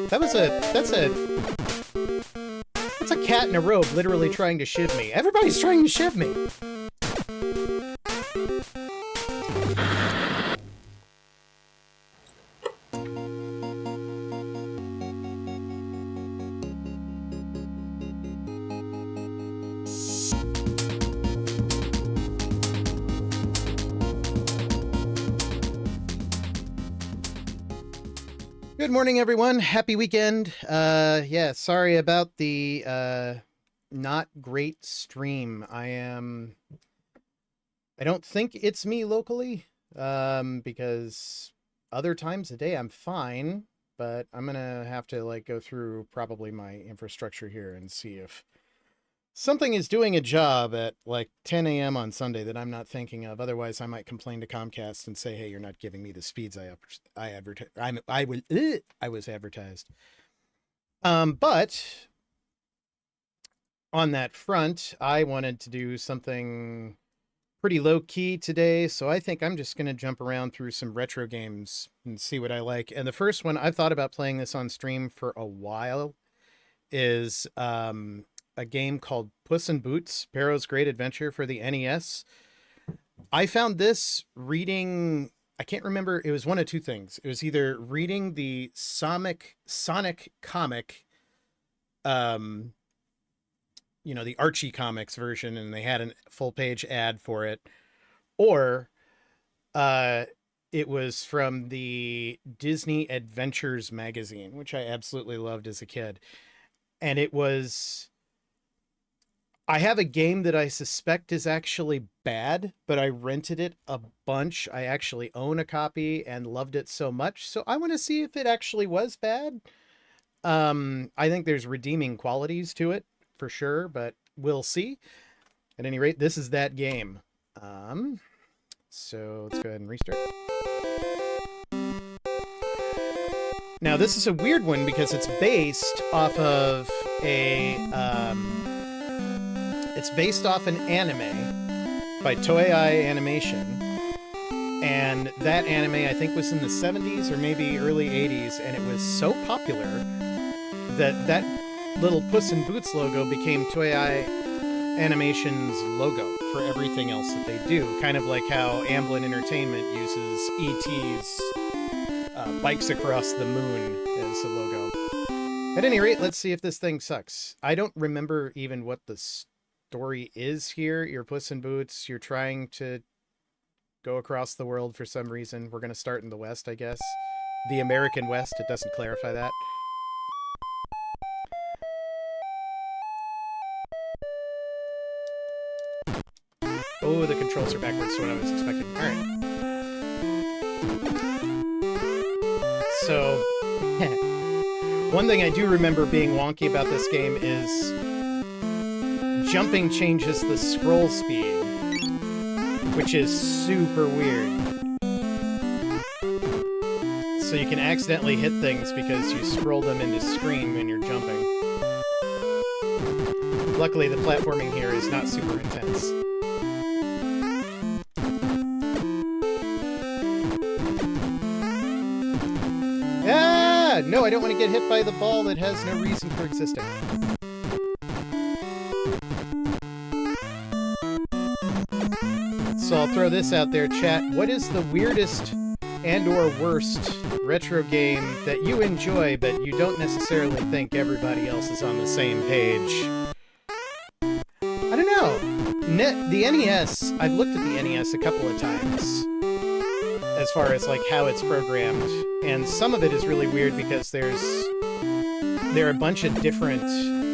That's a cat in a robe literally trying to shiv me. Everybody's trying to shiv me. Good morning, everyone. Happy weekend. Yeah, sorry about the not great stream. I don't think it's me locally, because other times of the day I'm fine, but I'm gonna have to like go through probably my infrastructure here and see if something is doing a job at like 10 a.m. on Sunday that I'm not thinking of. Otherwise, I might complain to Comcast and say, "Hey, you're not giving me the speeds I was advertised." But on that front, I wanted to do something pretty low key today, so I think I'm just going to jump around through some retro games and see what I like. And the first one, I've thought about playing this on stream for a while, is a game called Puss N Boots, Barrow's Great Adventure for the NES. I found this reading, I can't remember, it was one of two things. It was either reading the Sonic comic, the Archie Comics version, and they had a full page ad for it, or it was from the Disney Adventures magazine, which I absolutely loved as a kid. And it was... I have a game that I suspect is actually bad, but I rented it a bunch. I actually own a copy and loved it so much. So I want to see if it actually was bad. I think there's redeeming qualities to it for sure, but we'll see. At any rate, this is that game. So let's go ahead and restart. Now this is a weird one because it's based off of it's based off an anime by Toei Animation, and that anime I think was in the 70s or maybe early 80s, and it was so popular that little Puss N Boots logo became Toei Animation's logo for everything else that they do, kind of like how Amblin Entertainment uses E.T.'s Bikes Across the Moon as a logo. At any rate, let's see if this thing sucks. I don't remember even what the story is here. You're Puss in Boots. You're trying to go across the world for some reason. We're going to start in the West, I guess. The American West. It doesn't clarify that. Oh, the controls are backwards to what I was expecting. All right. So, one thing I do remember being wonky about this game is jumping changes the scroll speed, which is super weird. So you can accidentally hit things because you scroll them into screen when you're jumping. Luckily, the platforming here is not super intense. Ah! No, I don't want to get hit by the ball that has no reason for existing. So I'll throw this out there, chat. What is the weirdest and or worst retro game that you enjoy, but you don't necessarily think everybody else is on the same page? I don't know. The NES, I've looked at the NES a couple of times as far as like how it's programmed, and some of it is really weird because there are a bunch of different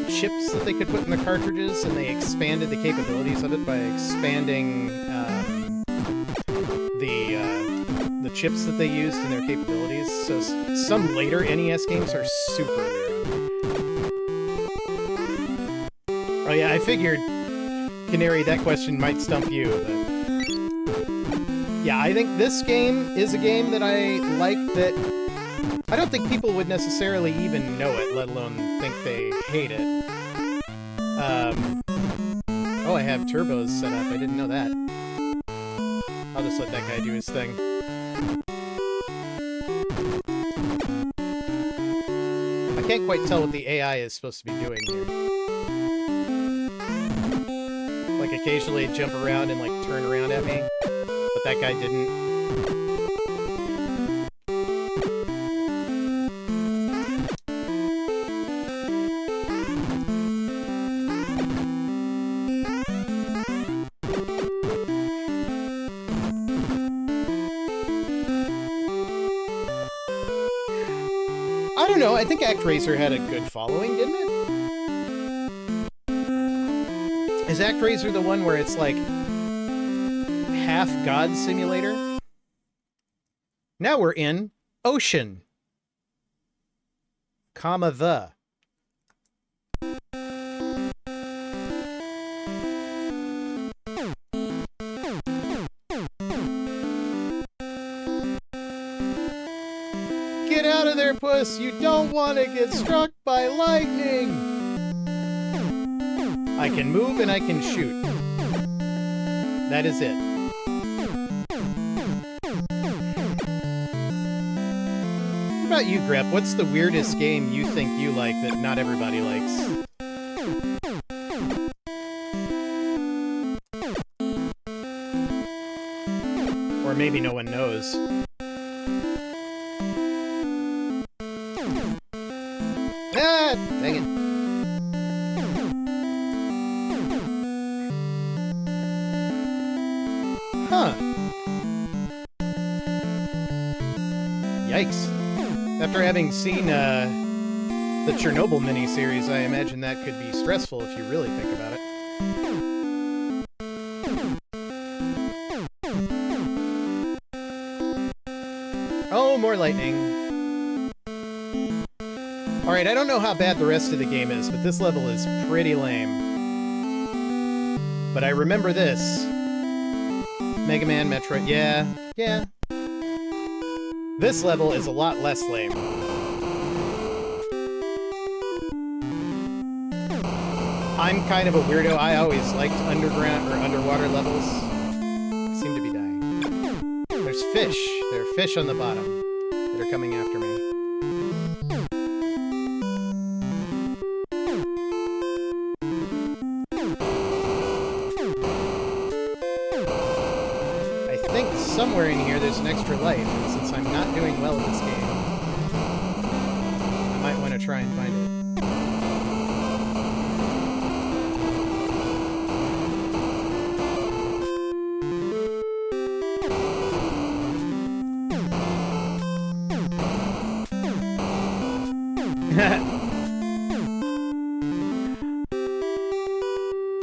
chips that they could put in the cartridges, and they expanded the capabilities of it by expanding the chips that they used in their capabilities. So some later NES games are super weird. Oh yeah, I figured, Canary, that question might stump you, but yeah, I think this game is a game that I like, that I don't think people would necessarily even know it, let alone think they hate it. Oh, I have turbos set up. I didn't know that. I'll just let that guy do his thing. can't quite tell what the AI is supposed to be doing here. Like, occasionally it'd jump around and, like, turn around at me. But that guy didn't. I don't know, I think ActRaiser had a good following, didn't it? Is ActRaiser the one where it's like half God Simulator? Now we're in Ocean, comma the. Get out of there, Puss! You don't want to get struck by lightning! I can move and I can shoot. That is it. What about you, Grep? What's the weirdest game you think you like that not everybody likes? Or maybe no one knows. Ah, dang it. Huh. Yikes. After having seen the Chernobyl miniseries, I imagine that could be stressful if you really think about it. Oh, more lightning. Alright, I don't know how bad the rest of the game is, but this level is pretty lame. But I remember this. Mega Man, Metroid, yeah. This level is a lot less lame. I'm kind of a weirdo. I always liked underground or underwater levels. I seem to be dying. There's fish. There are fish on the bottom that are coming after me. Somewhere in here there's an extra life, and since I'm not doing well in this game, I might want to try and find it.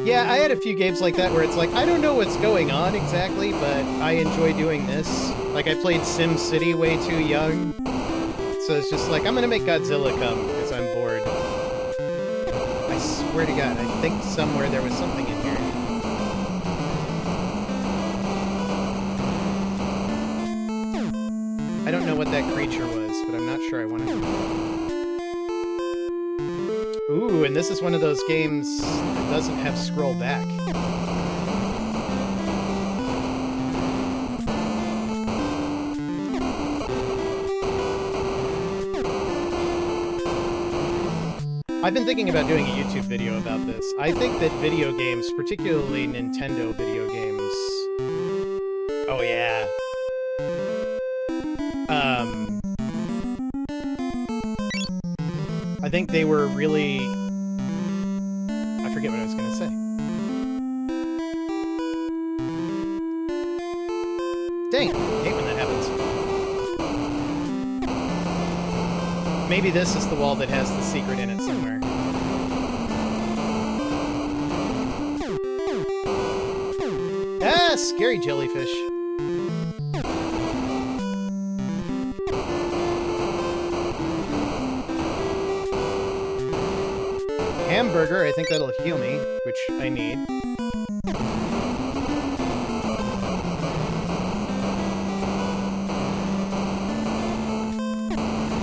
Yeah, I had a few games like that where it's like, I don't know what's going on exactly, but I enjoy doing this. Like, I played Sim City way too young, so it's just like, I'm gonna make Godzilla come, because I'm bored. I swear to God, I think somewhere there was something in here. I don't know what that creature was, but I'm not sure I want to know. Ooh, and this is one of those games that doesn't have scroll back. I've been thinking about doing a YouTube video about this. I think that video games, particularly Nintendo video games... Oh, yeah. I think they were really... I forget what I was going to say. Dang, I hate when that happens. Maybe this is the wall that has the secret in it somewhere. Ah, scary jellyfish. Hamburger, I think that'll heal me, which I need.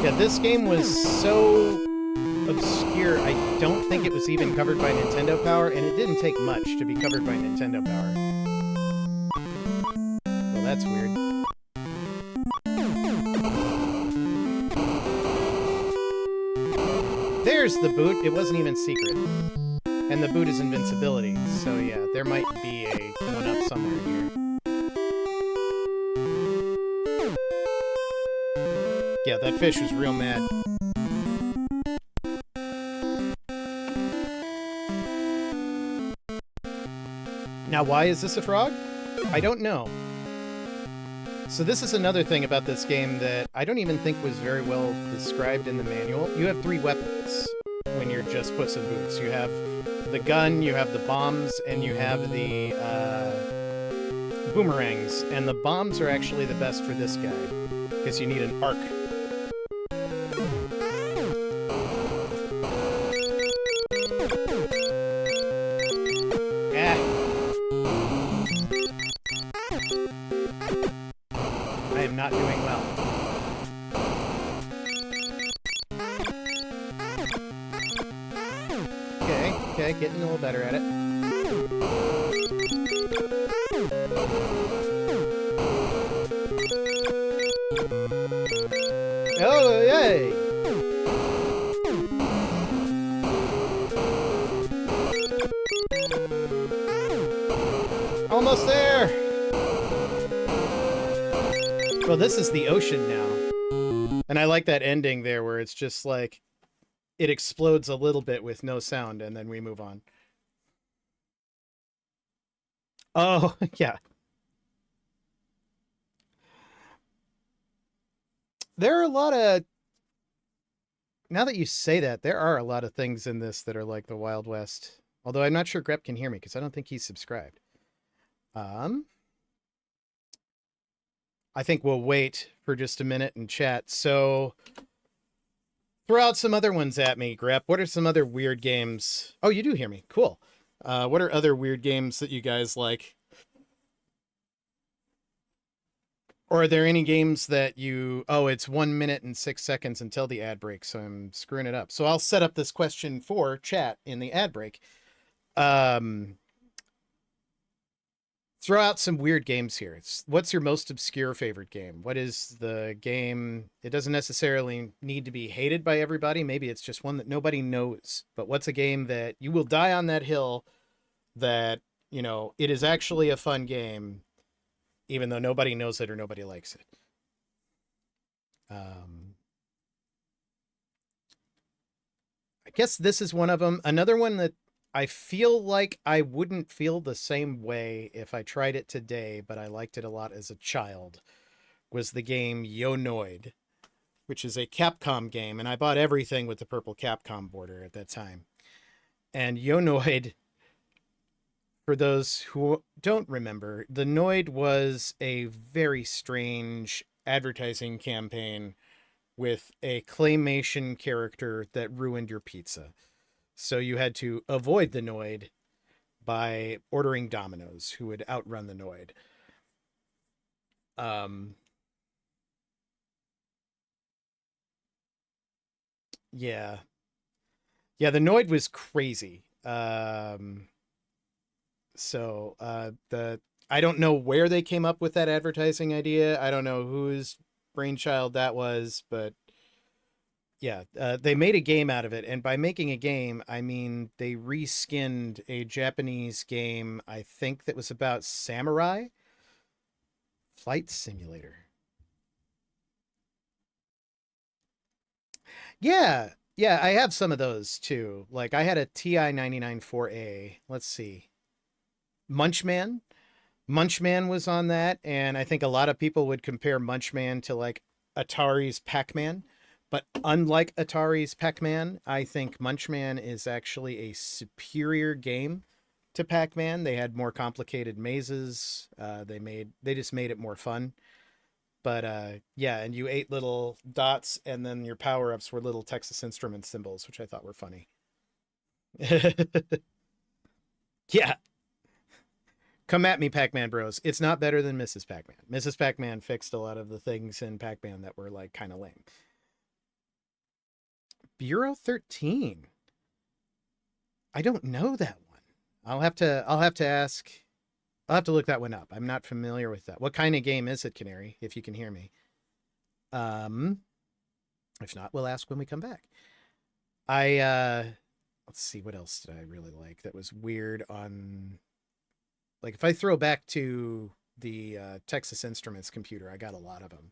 Yeah, this game was so obscure, I don't think it was even covered by Nintendo Power, and it didn't take much to be covered by Nintendo Power. Well, that's weird. There's the boot. It wasn't even secret. And the boot is invincibility. So yeah, there might be a one-up somewhere here. Yeah, that fish was real mad. Now, why is this a frog? I don't know. So this is another thing about this game that I don't even think was very well described in the manual. You have 3 weapons when you're just Puss in Boots. You have the gun, you have the bombs, and you have the boomerangs. And the bombs are actually the best for this guy, because you need an arc. I am not doing well. Okay, getting a little better at it. Oh, yay! Almost there! Well, this is the ocean now. And I like that ending there where it's just like, it explodes a little bit with no sound, and then we move on. Oh, yeah. There are a lot of... Now that you say that, there are a lot of things in this that are like the Wild West. Although I'm not sure Grep can hear me, because I don't think he's subscribed. I think we'll wait for just a minute and chat. So, throw out some other ones at me, Grep. What are some other weird games? Oh, you do hear me. Cool. What are other weird games that you guys like? Or are there any games that you... Oh, it's 1 minute and 6 seconds until the ad break, so I'm screwing it up. So I'll set up this question for chat in the ad break. Throw out some weird games here. What's your most obscure favorite game? What is the game? It doesn't necessarily need to be hated by everybody. Maybe it's just one that nobody knows. But what's a game that you will die on that hill that, you know, it is actually a fun game, even though nobody knows it or nobody likes it? I guess this is one of them. Another one that I feel like I wouldn't feel the same way if I tried it today, but I liked it a lot as a child, was the game Yo-Noid, which is a Capcom game, and I bought everything with the purple Capcom border at that time. And Yo-Noid, for those who don't remember, the Noid was a very strange advertising campaign with a claymation character that ruined your pizza. So you had to avoid the Noid by ordering Domino's, who would outrun the Noid. Yeah. Yeah, the Noid was crazy. I don't know where they came up with that advertising idea. I don't know whose brainchild that was, but yeah, they made a game out of it. And by making a game, I mean they reskinned a Japanese game, I think, that was about samurai. Flight Simulator. Yeah, yeah, I have some of those too. Like I had a TI 99 4A. Let's see. Munchman. Munchman was on that, and I think a lot of people would compare Munchman to like Atari's Pac-Man. But unlike Atari's Pac-Man, I think Munchman is actually a superior game to Pac-Man. They had more complicated mazes. They just made it more fun. But yeah, and you ate little dots, and then your power-ups were little Texas Instruments symbols, which I thought were funny. Yeah. Come at me, Pac-Man Bros. It's not better than Mrs. Pac-Man. Mrs. Pac-Man fixed a lot of the things in Pac-Man that were like kind of lame. Bureau 13. I don't know that one. I'll have to ask. I'll have to look that one up. I'm not familiar with that. What kind of game is it, Canary, if you can hear me? If not, we'll ask when we come back. Let's see, what else did I really like that was weird on, like, if I throw back to the Texas Instruments computer, I got a lot of them.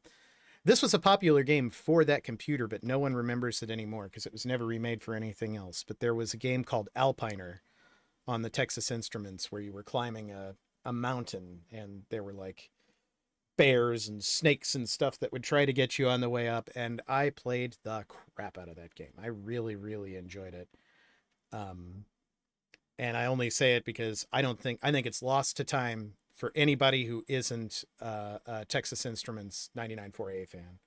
This was a popular game for that computer, but no one remembers it anymore because it was never remade for anything else. But there was a game called Alpiner on the Texas Instruments where you were climbing a mountain, and there were like bears and snakes and stuff that would try to get you on the way up. And I played the crap out of that game. I really, really enjoyed it. And I only say it because I think it's lost to time for anybody who isn't a Texas Instruments 99.4A fan.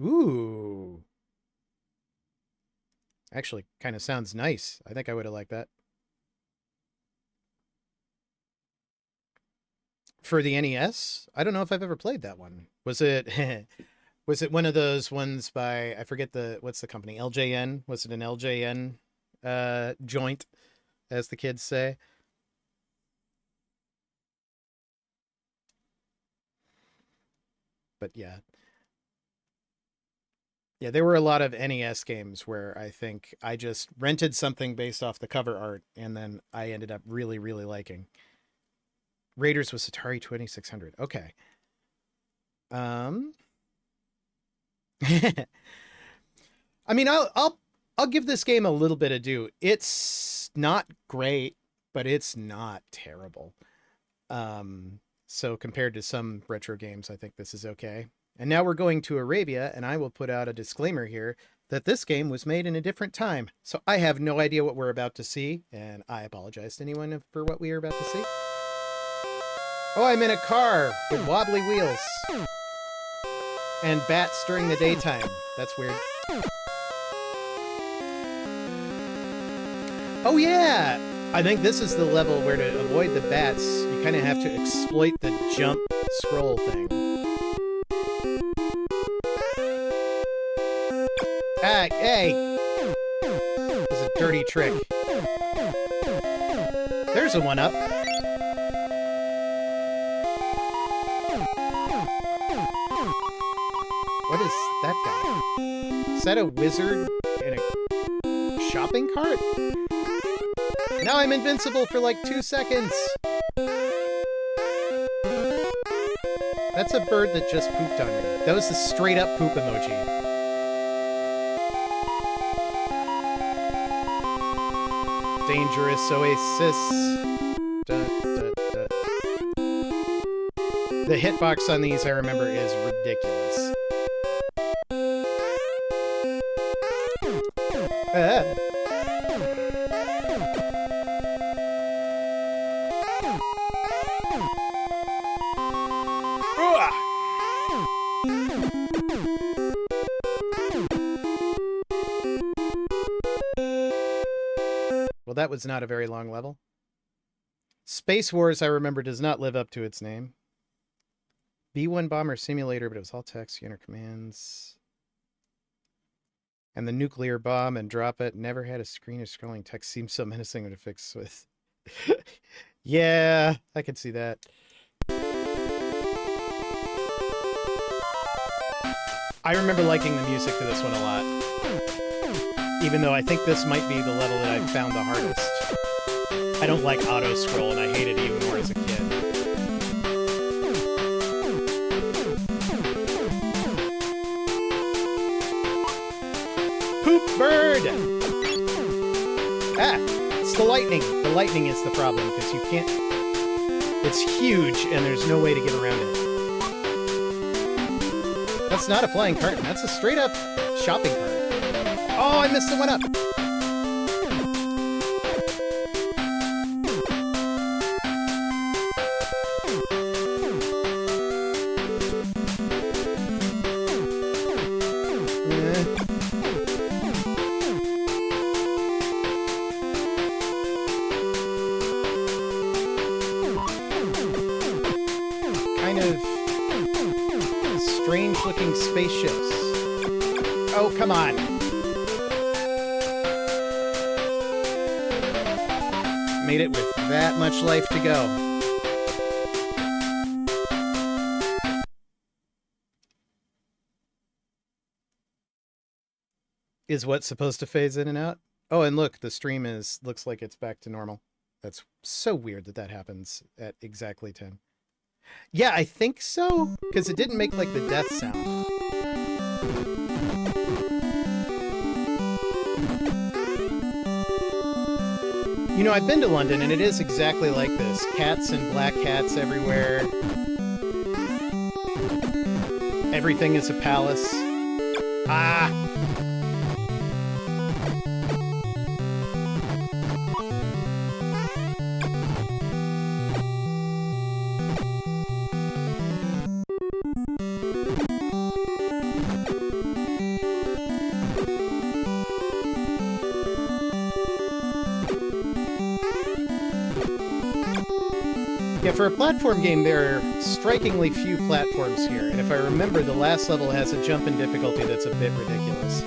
Ooh. Actually, kind of sounds nice. I think I would have liked that. For the NES? I don't know if I've ever played that one. Was it was it one of those ones by, I forget what's the company? LJN? Was it an LJN joint, as the kids say? But yeah. Yeah, there were a lot of NES games where I think I just rented something based off the cover art, and then I ended up really, really liking. Raiders was Atari 2600. Okay. Um I mean, I'll give this game a little bit of due. It's not great, but it's not terrible. So compared to some retro games, I think this is okay. And now we're going to Arabia, and I will put out a disclaimer here that this game was made in a different time. So I have no idea what we're about to see, and I apologize to anyone for what we are about to see. Oh, I'm in a car with wobbly wheels. And bats during the daytime. That's weird. Oh yeah! I think this is the level where to avoid the bats, you kind of have to exploit the jump scroll thing. Ah, hey! This is a dirty trick. There's a one-up. What is that guy? Is that a wizard in a shopping cart? Now I'm invincible for like 2 seconds. That's a bird that just pooped on me. That was a straight up poop emoji. Dangerous oasis. The hitbox on these, I remember, is ridiculous. Well, that was not a very long level. Space Wars, I remember, does not live up to its name. B-1 Bomber Simulator, but it was all text, enter commands. And the nuclear bomb and drop it. Never had a screen of scrolling text. Seems so menacing to fix with. Yeah, I could see that. I remember liking the music to this one a lot. Even though I think this might be the level that I've found the hardest. I don't like auto-scroll, and I hate it even more as a kid. Poop bird! Ah, it's the lightning. The lightning is the problem, because you can't... It's huge, and there's no way to get around it. That's not a flying carton. That's a straight-up shopping cart. Oh, I missed the one up! Strange-looking spaceships. Oh, come on. Made it with that much life to go. Is what supposed to phase in and out? Oh, and look, the stream looks like it's back to normal. That's so weird that that happens at exactly 10. Yeah, I think so, because it didn't make like the death sound. You know, I've been to London, and it is exactly like this. Cats and black cats everywhere. Everything is a palace. Ah! Yeah, for a platform game, there are strikingly few platforms here, and if I remember, the last level has a jump in difficulty that's a bit ridiculous.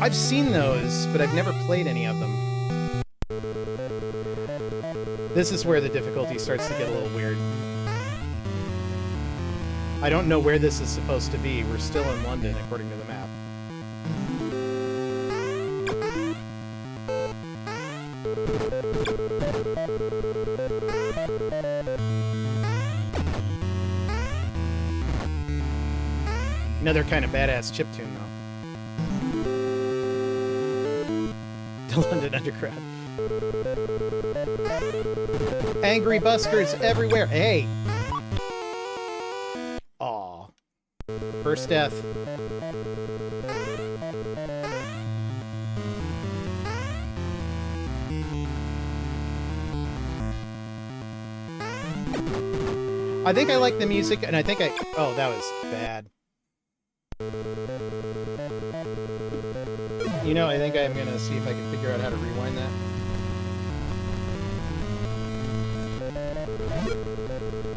I've seen those, but I've never played any of them. This is where the difficulty starts to get a little weird. I don't know where this is supposed to be. We're still in London, according to the map. Another kind of badass chiptune, though. The London Underground. Angry buskers everywhere. Hey! Aw. First death. I think I like the music, and I think I... Oh, that was bad. You know, I think I'm gonna see if I can figure out how to rewind that.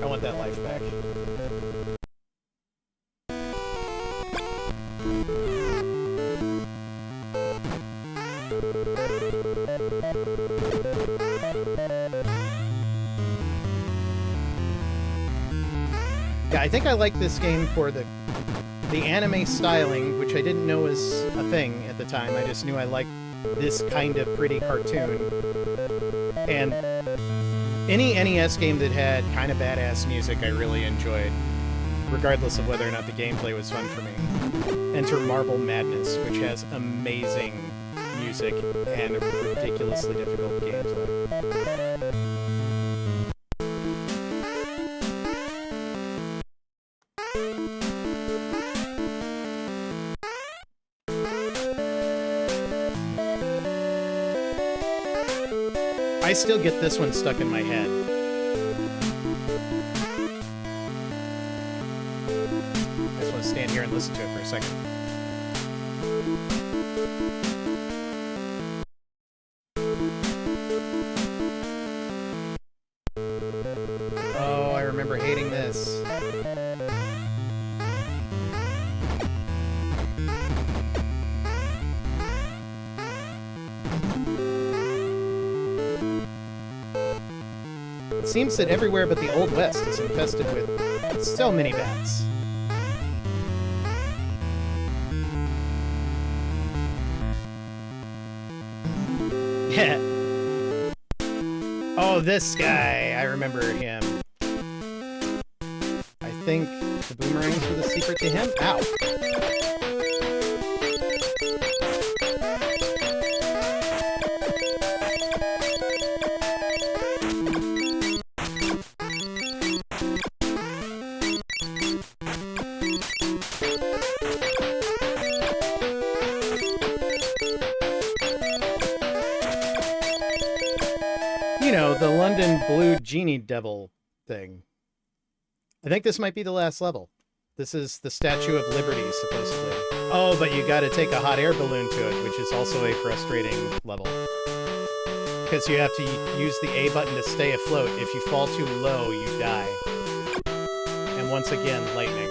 I want that life back. Yeah, I think I like this game for the anime styling, which I didn't know was a thing at the time. I just knew I liked this kind of pretty cartoon. And any NES game that had kind of badass music I really enjoyed, regardless of whether or not the gameplay was fun for me. Enter Marble Madness, which has amazing music and ridiculously difficult gameplay. I still get this one stuck in my head. I just want to stand here and listen to it for a second. Oh, I remember hating this. It seems that everywhere but the Old West is infested with so many bats. Yeah. Oh, this guy. I remember him. I think the boomerangs were the secret to him. Ow. You know, the London Blue Genie Devil thing. I think this might be the last level. This is the Statue of Liberty, supposedly. Oh, but you gotta take a hot air balloon to it, which is also a frustrating level. Because you have to use the A button to stay afloat. If you fall too low, you die. And once again, lightning.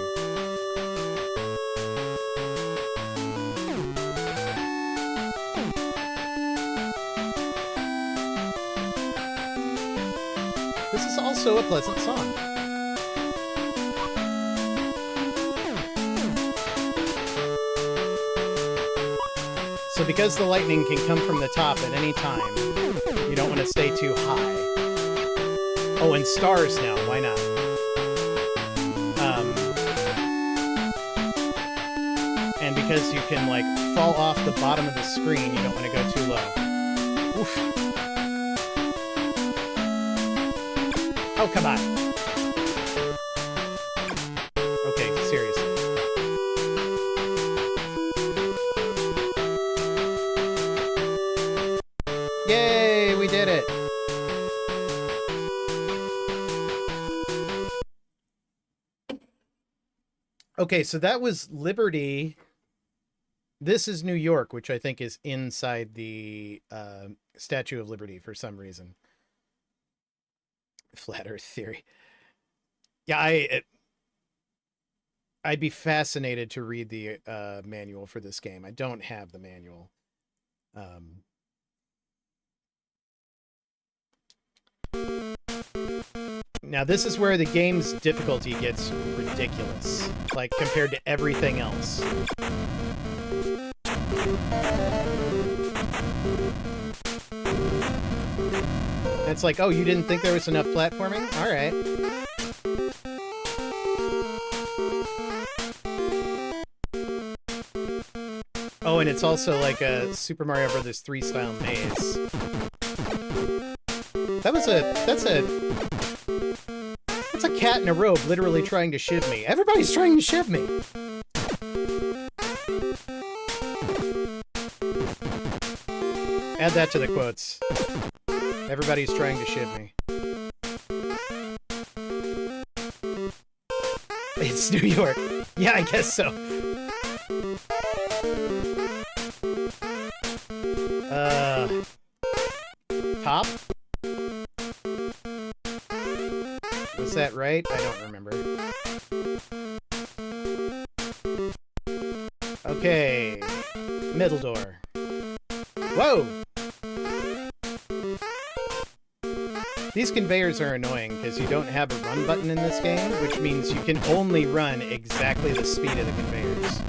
This is also a pleasant song. So because the lightning can come from the top at any time, you don't want to stay too high. Oh, and stars now. Why not? And because you can, like, fall off the bottom of the screen, you don't want to go too low. Oof. Oh, come on. Okay, seriously. Yay, we did it! Okay, so that was Liberty. This is New York, which I think is inside the Statue of Liberty for some reason. Flat Earth theory. Yeah, I'd be fascinated to read the manual for this game. I don't have the manual. Now, this is where the game's difficulty gets ridiculous, like, compared to everything else. And it's like, oh, you didn't think there was enough platforming? All right. Oh, and it's also like a Super Mario Bros. 3 style maze. That's a cat in a robe literally trying to shiv me. Everybody's trying to shiv me! Add that to the quotes. Everybody's trying to shiv me. It's New York. Yeah, I guess so. Top? Was that right? I don't remember. Okay. Middle door. Whoa! These conveyors are annoying because you don't have a run button in this game, which means you can only run exactly the speed of the conveyors.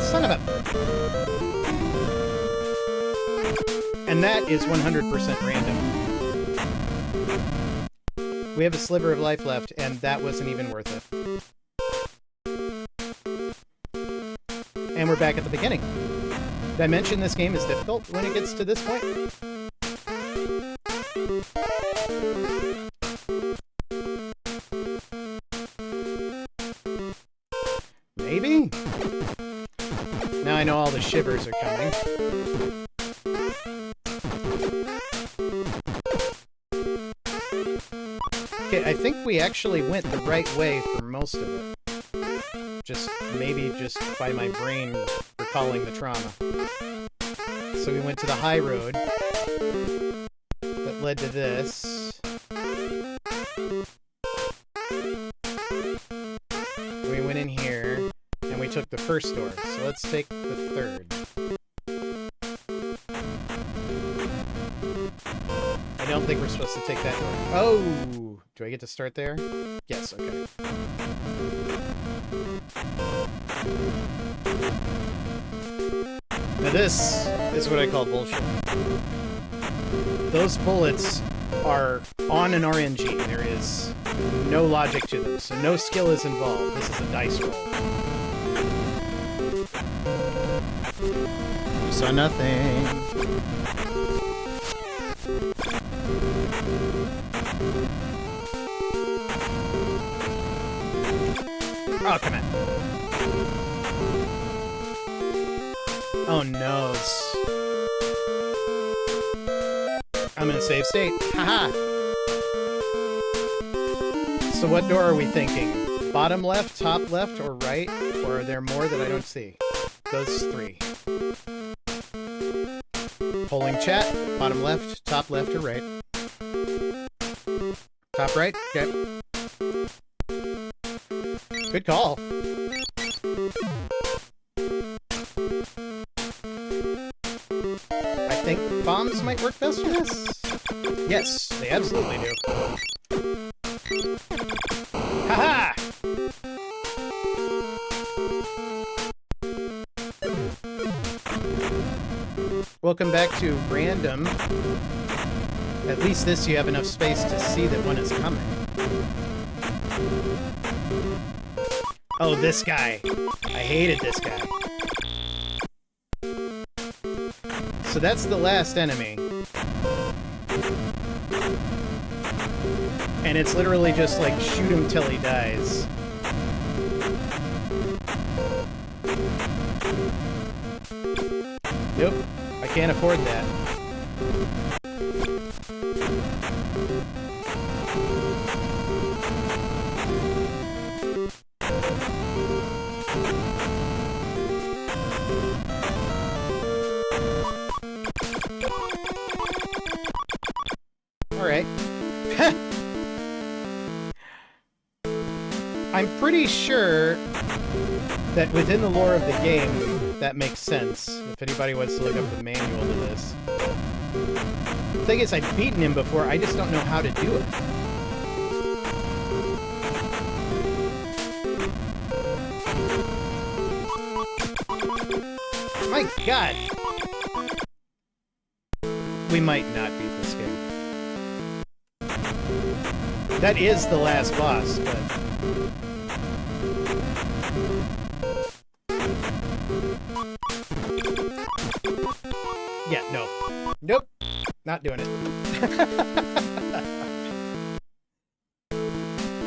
Son of a... And that is 100% random. We have a sliver of life left, and that wasn't even worth it. And we're back at the beginning. Did I mention this game is difficult when it gets to this point? Maybe? Now I know all the shivers are coming. Okay, I think we actually went the right way for most of it. Maybe just by my brain recalling the trauma. So we went to the high road that led to this. We went in here, and we took the first door. So let's take the third. I don't think we're supposed to take that door. Oh! Do I get to start there? Yes, okay. Now this is what I call bullshit. Those bullets are on an RNG. There is no logic to them, so no skill is involved. This is a dice roll. You saw nothing. Oh, come on. Oh, no. I'm in a safe state. Haha! So what door are we thinking? Bottom left, top left, or right? Or are there more that I don't see? Those three. Polling chat. Bottom left, top left, or right? Top right? Okay. Good call. think bombs might work best for this. Yes, they absolutely do. Haha! Welcome back to Random. At least this you have enough space to see that one is coming. Oh, this guy. I hated this guy. So that's the last enemy. And it's literally just like shoot him till he dies. Nope, I can't afford that. Alright. I'm pretty sure that within the lore of the game, that makes sense. If anybody wants to look up the manual to this. The thing is, I've beaten him before, I just don't know how to do it. My God! We might not beat this game. That is the last boss, but... Yeah, no. Nope. Not doing it.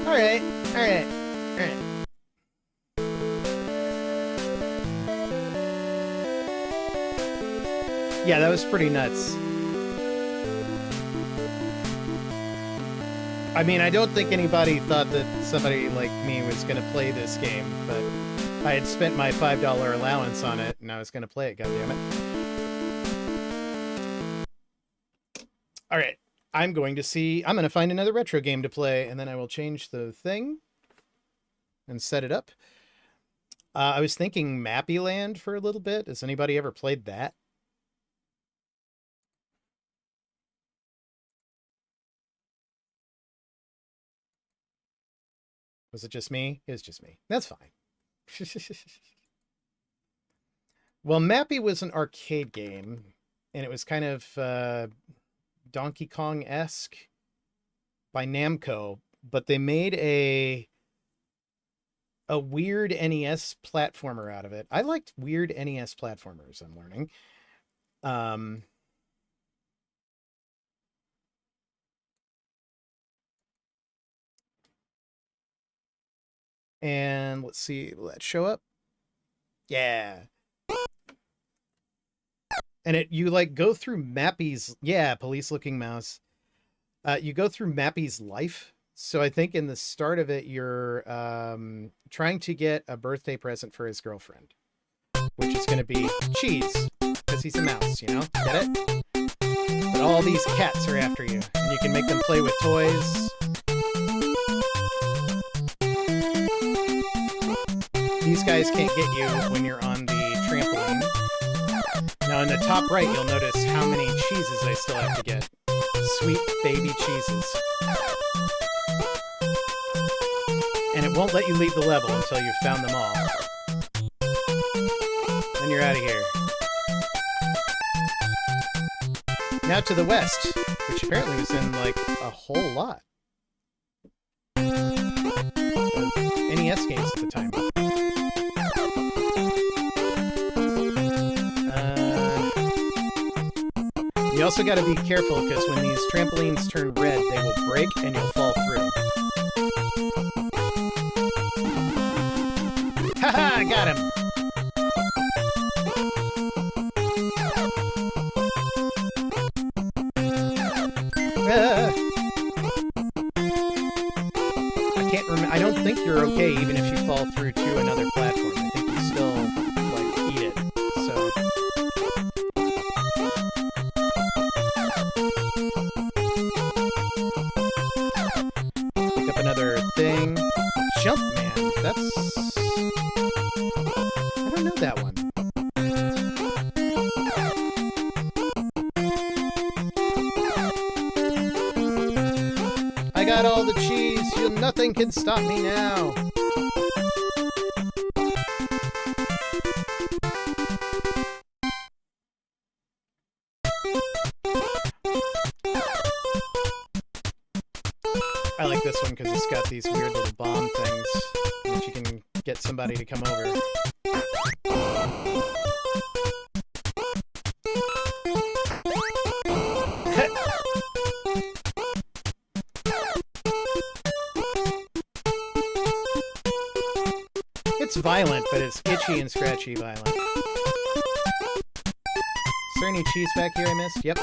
Alright. Alright. Alright. Yeah, that was pretty nuts. I mean, I don't think anybody thought that somebody like me was going to play this game, but I had spent my $5 allowance on it, and I was going to play it, goddammit. Alright, I'm going to find another retro game to play, and then I will change the thing and set it up. I was thinking Mappy Land for a little bit. Has anybody ever played that? Was it just me? It was just me. That's fine. Well, Mappy was an arcade game, and it was kind of Donkey Kong-esque by Namco, but they made a weird NES platformer out of it. I liked weird NES platformers, I'm learning. And let's see, will that show up? Yeah. And you like go through Mappy's, yeah, police-looking mouse. You go through Mappy's life. So I think in the start of it, you're trying to get a birthday present for his girlfriend, which is going to be cheese, because he's a mouse, you know? Get it? But all these cats are after you, and you can make them play with toys. These guys can't get you when you're on the trampoline. Now in the top right, you'll notice how many cheeses I still have to get. Sweet baby cheeses. And it won't let you leave the level until you've found them all. Then you're out of here. Now to the west, which apparently was in, like, a whole lot of NES games at the time. You also got to be careful, because when these trampolines turn red, they will break and you'll fall through. Haha, got him! I can't remember. I don't think you're okay even if you fall through to another platform. I think you still, like, eat it. So... another thing. Jumpman. That's... I don't know that one. got all the cheese. Nothing can stop me now. I like this one because it's got these weird little bomb things that you can get somebody to come over. It's violent, but it's itchy and scratchy violent. Is there any cheese back here I missed? Yep.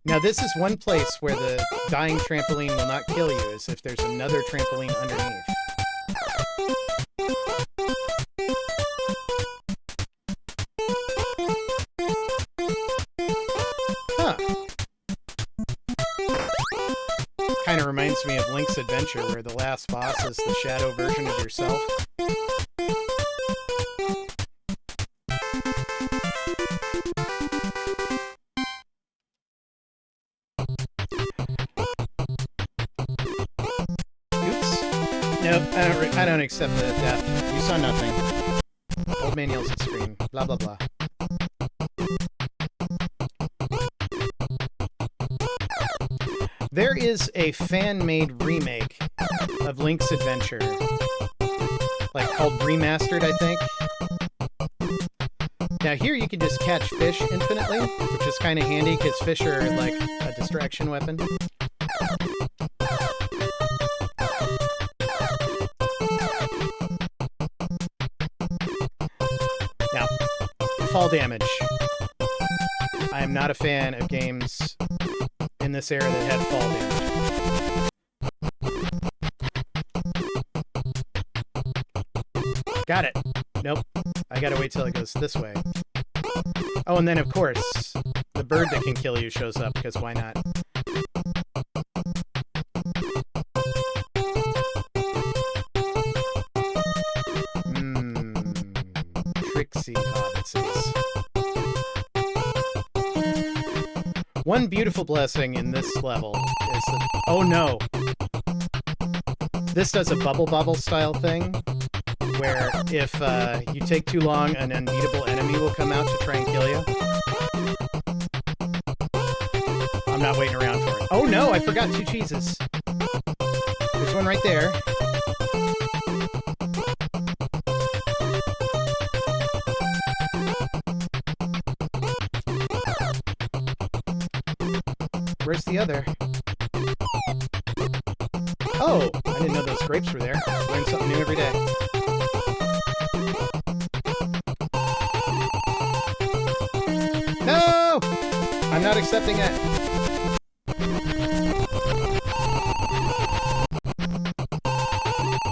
Now this is one place where the dying trampoline will not kill you, is if there's another trampoline underneath. Huh. Kind of reminds me of Link's Adventure, where the last boss is the shadow version of yourself. Nope, I don't accept the death. You saw nothing. Old man yells at screen. Blah, blah, blah. There is a fan-made remake of Link's Adventure. Like, called Remastered, I think. Now here you can just catch fish infinitely, which is kind of handy because fish are like a distraction weapon. Now, fall damage. I am not a fan of games in this era that had fall damage. Got it. Nope. I gotta wait till it goes this way. Oh, and then of course, the bird that can kill you shows up, because why not? Tricksy hobbitses. One beautiful blessing in this level is that... Oh no! This does a bubble bobble style thing, where if you take too long, an unbeatable enemy will come out to try and kill you. I'm not waiting around for it. Oh no, I forgot 2 cheeses. There's one right there. Where's the other? Oh, I didn't know those grapes were there. Learn something new every day. No! I'm not accepting it.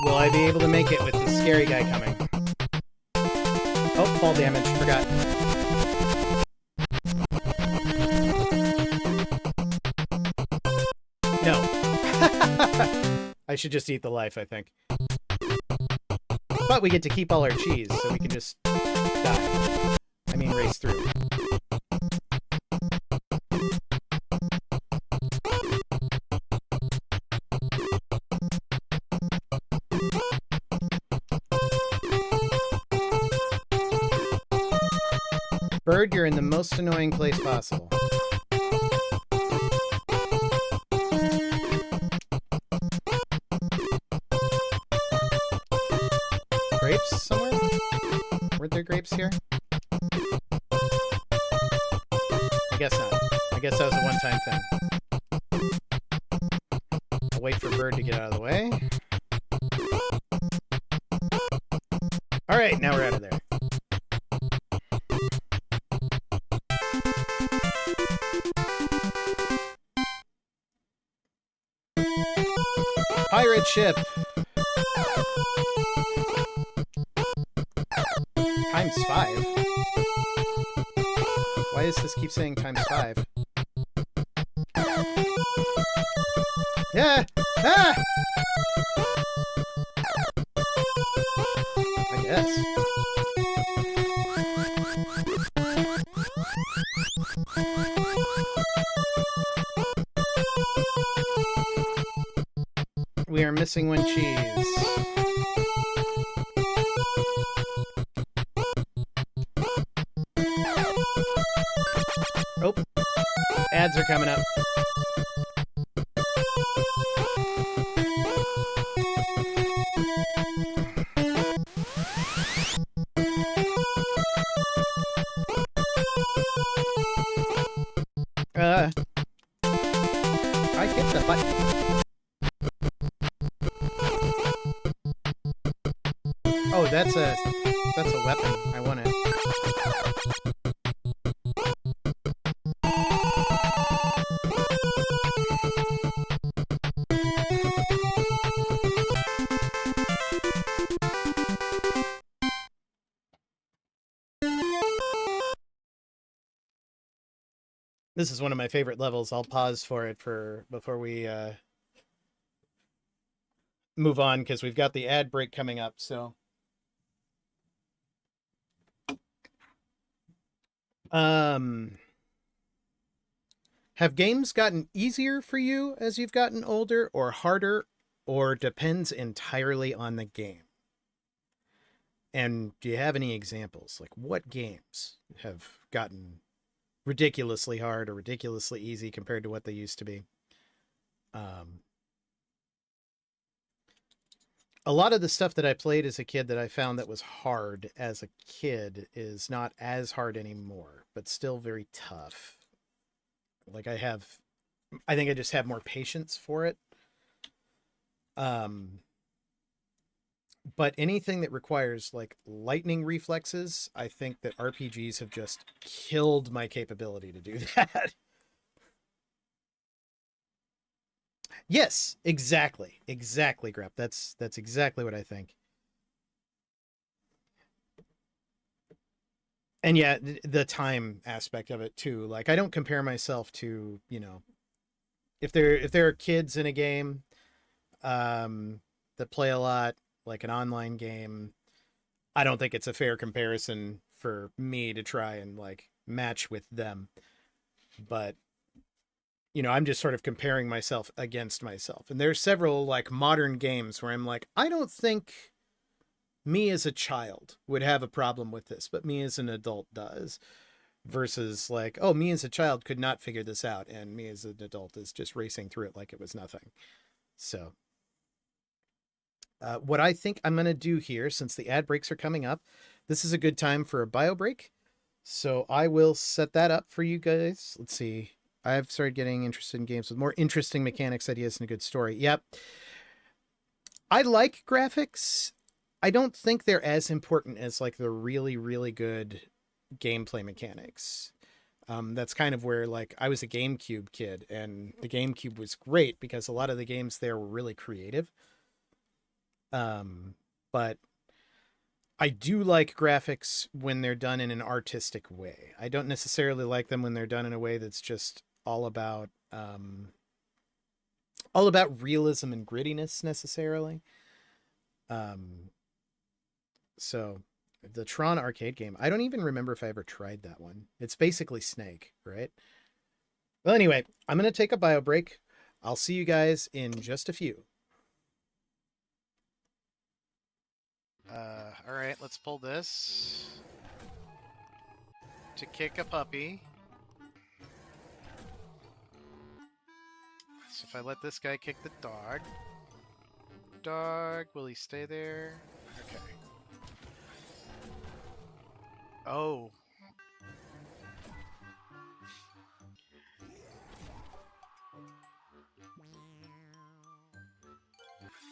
Will I be able to make it with the scary guy coming? Oh, fall damage. Forgot. No. I should just eat the life, I think. But we get to keep all our cheese, so we can just die. I mean, race through. Bird, you're in the most annoying place possible. Grapes somewhere? Weren't there grapes here? I guess not. I guess that was a one-time thing. I'll wait for Bird to get out of the way. Alright, now we're out of there. Pirate ship! Times 5? Why does this keep saying times 5? Yeah! Ah! I guess. We are missing one cheese. Oh, ads are coming up. I hit the button. Oh, that's a weapon. I want it. This is one of my favorite levels. I'll pause for it before we move on because we've got the ad break coming up. So, have games gotten easier for you as you've gotten older, or harder, or depends entirely on the game? And do you have any examples? Like, what games have gotten ridiculously hard or ridiculously easy compared to what they used to be? A lot of the stuff that I played as a kid that I found that was hard as a kid is not as hard anymore, but still very tough. Like I think I just have more patience for it. But anything that requires like lightning reflexes, I think that RPGs have just killed my capability to do that. Yes, exactly. Exactly, Grep. That's exactly what I think. And yeah, the time aspect of it too. Like I don't compare myself to, if there are kids in a game that play a lot, like an online game, I don't think it's a fair comparison for me to try and like match with them. But I'm just sort of comparing myself against myself. And there's several like modern games where I'm like, I don't think me as a child would have a problem with this, but me as an adult does. Versus like, oh, me as a child could not figure this out, and me as an adult is just racing through it like it was nothing. So what I think I'm going to do here, since the ad breaks are coming up, this is a good time for a bio break. So I will set that up for you guys. Let's see. I've started getting interested in games with more interesting mechanics, ideas, and a good story. Yep. I like graphics. I don't think they're as important as like the really, really good gameplay mechanics. That's kind of where like I was a GameCube kid, and the GameCube was great because a lot of the games there were really creative. But I do like graphics when they're done in an artistic way. I don't necessarily like them when they're done in a way that's just all about realism and grittiness necessarily. So the Tron arcade game, I don't even remember if I ever tried that one. It's basically Snake, right? Well, anyway, I'm going to take a bio break. I'll see you guys in just a few. All right, let's pull this to kick a puppy. So if I let this guy kick the dog, will he stay there? Okay. Oh.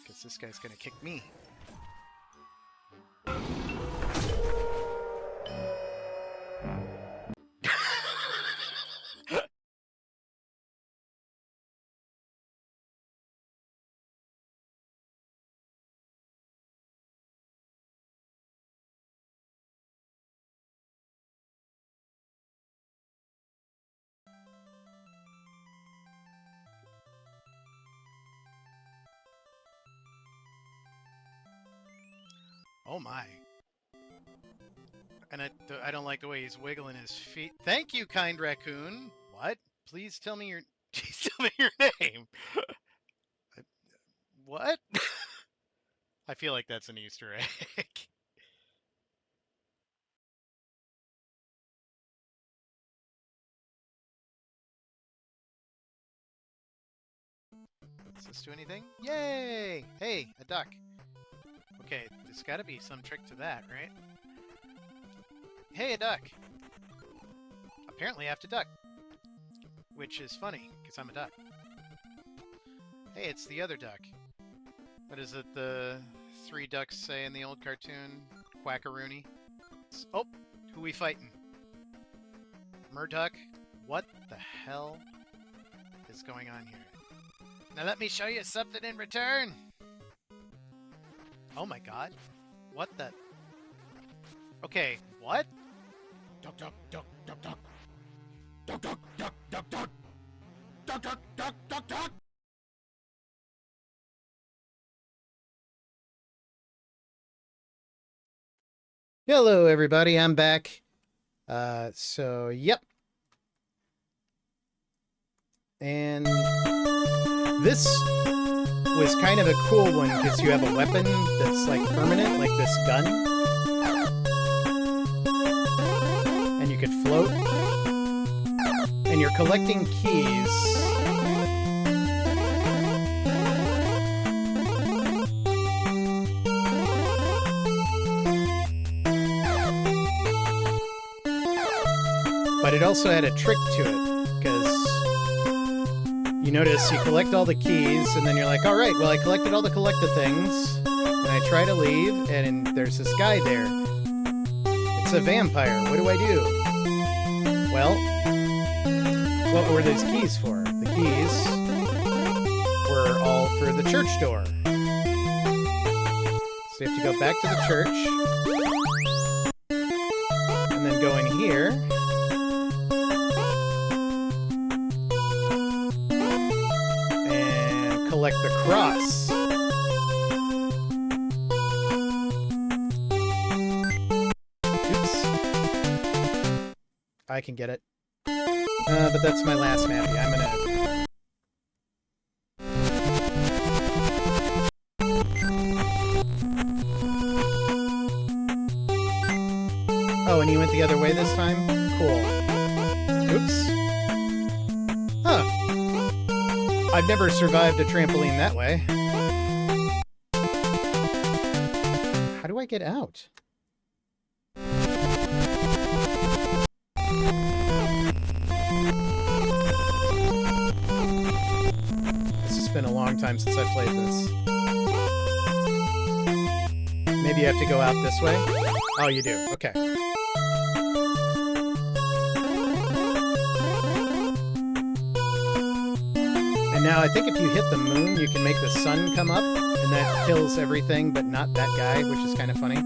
Guess this guy's gonna kick me. Oh my. And I don't like the way he's wiggling his feet. Thank you, kind raccoon. What? Please tell me your name. What? I feel like that's an Easter egg. Does this do anything? Yay! Hey, a duck. Okay, there's gotta be some trick to that, right? Hey, a duck! Apparently I have to duck. Which is funny, because I'm a duck. Hey, it's the other duck. What is it the 3 ducks say in the old cartoon? Quackaroony? Oh! Who we fighting? Murduck? What the hell is going on here? Now let me show you something in return! Oh my god. What the... Okay, what? Duck, duck, duck, duck, duck. Duck, duck, duck, duck, duck. Duck, duck, duck, duck, duck. Hello, everybody. I'm back. Yep. And this was kind of a cool one because you have a weapon that's like permanent, like this gun. And you could float. And you're collecting keys. But it also had a trick to it, because you notice you collect all the keys, and then you're like, all right, well, I collected all the collected things, and I try to leave, and there's this guy there. It's a vampire. What do I do? Well, what were those keys for? The keys were all for the church door. So you have to go back to the church, and then go in here. Collect the cross. Oops. I can get it. But that's my last Mappy. I'm gonna... Oh, and he went the other way this time? Cool. Oops. Huh. I've never survived a trampoline that way. How do I get out? This has been a long time since I played this. Maybe you have to go out this way? Oh, you do. Okay. And now I think if you hit the moon, you can make the sun come up, and that kills everything, but not that guy, which is kind of funny.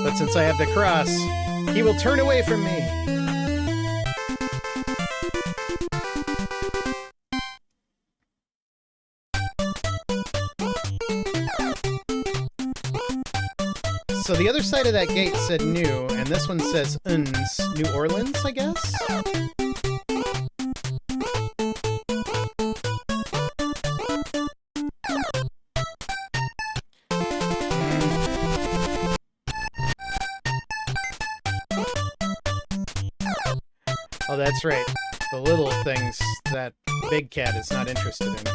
But since I have the cross, he will turn away from me. So the other side of that gate said new, and this one says uns, New Orleans, I guess? Oh, that's right. The little things that Big Cat is not interested in.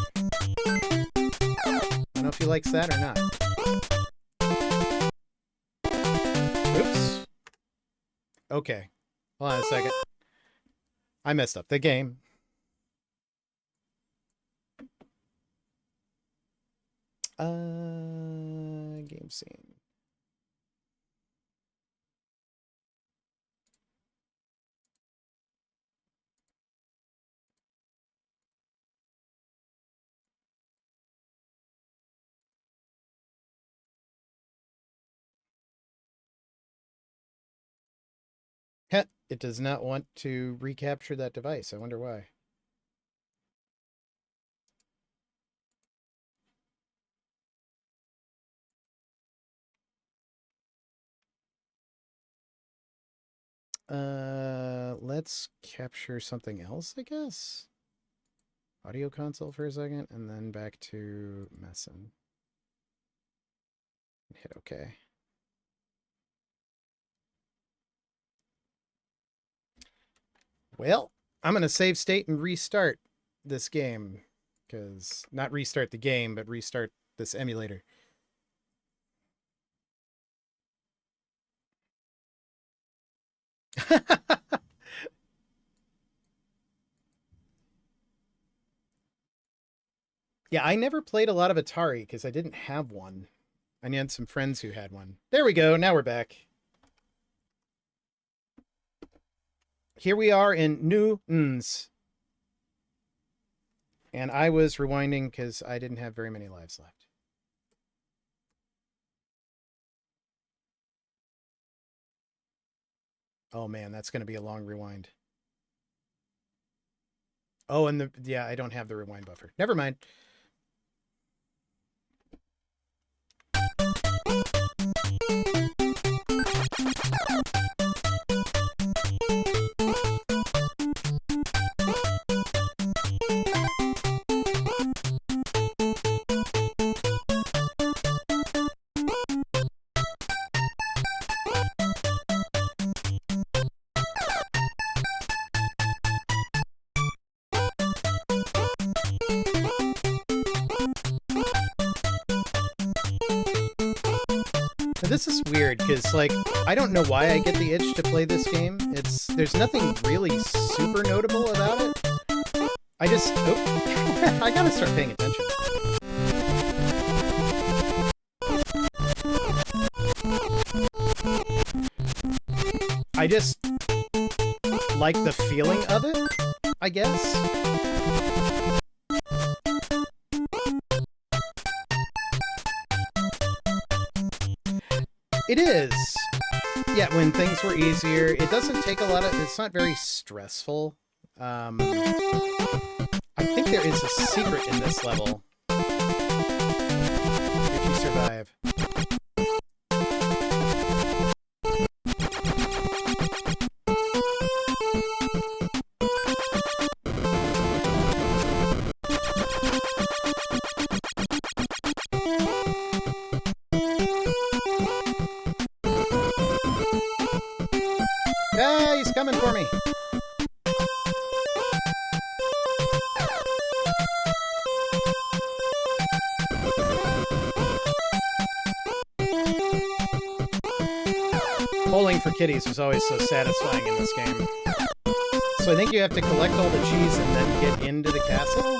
I don't know if he likes that or not. Oops. Okay. Hold on a second. I messed up the game. Game scene. Heh, it does not want to recapture that device. I wonder why. Let's capture something else, I guess. Audio console for a second, and then back to messing. Hit OK. Well, I'm going to save state and restart this game. Because, not restart the game, but restart this emulator. Yeah, I never played a lot of Atari because I didn't have one. I had some friends who had one. There we go. Now we're back. Here we are in New N's. And I was rewinding because I didn't have very many lives left. Oh man, that's going to be a long rewind. Oh, and yeah, I don't have the rewind buffer. Never mind. This is weird because, like, I don't know why I get the itch to play this game. There's nothing really super notable about it. I just, oh, I gotta start paying attention. I just like the feeling of it, I guess. It is. Yeah, when things were easier. It doesn't take a lot of... It's not very stressful. I think there is a secret in this level. If you survive. Ah, he's coming for me. Bowling for kitties was always so satisfying in this game. So I think you have to collect all the cheese and then get into the castle?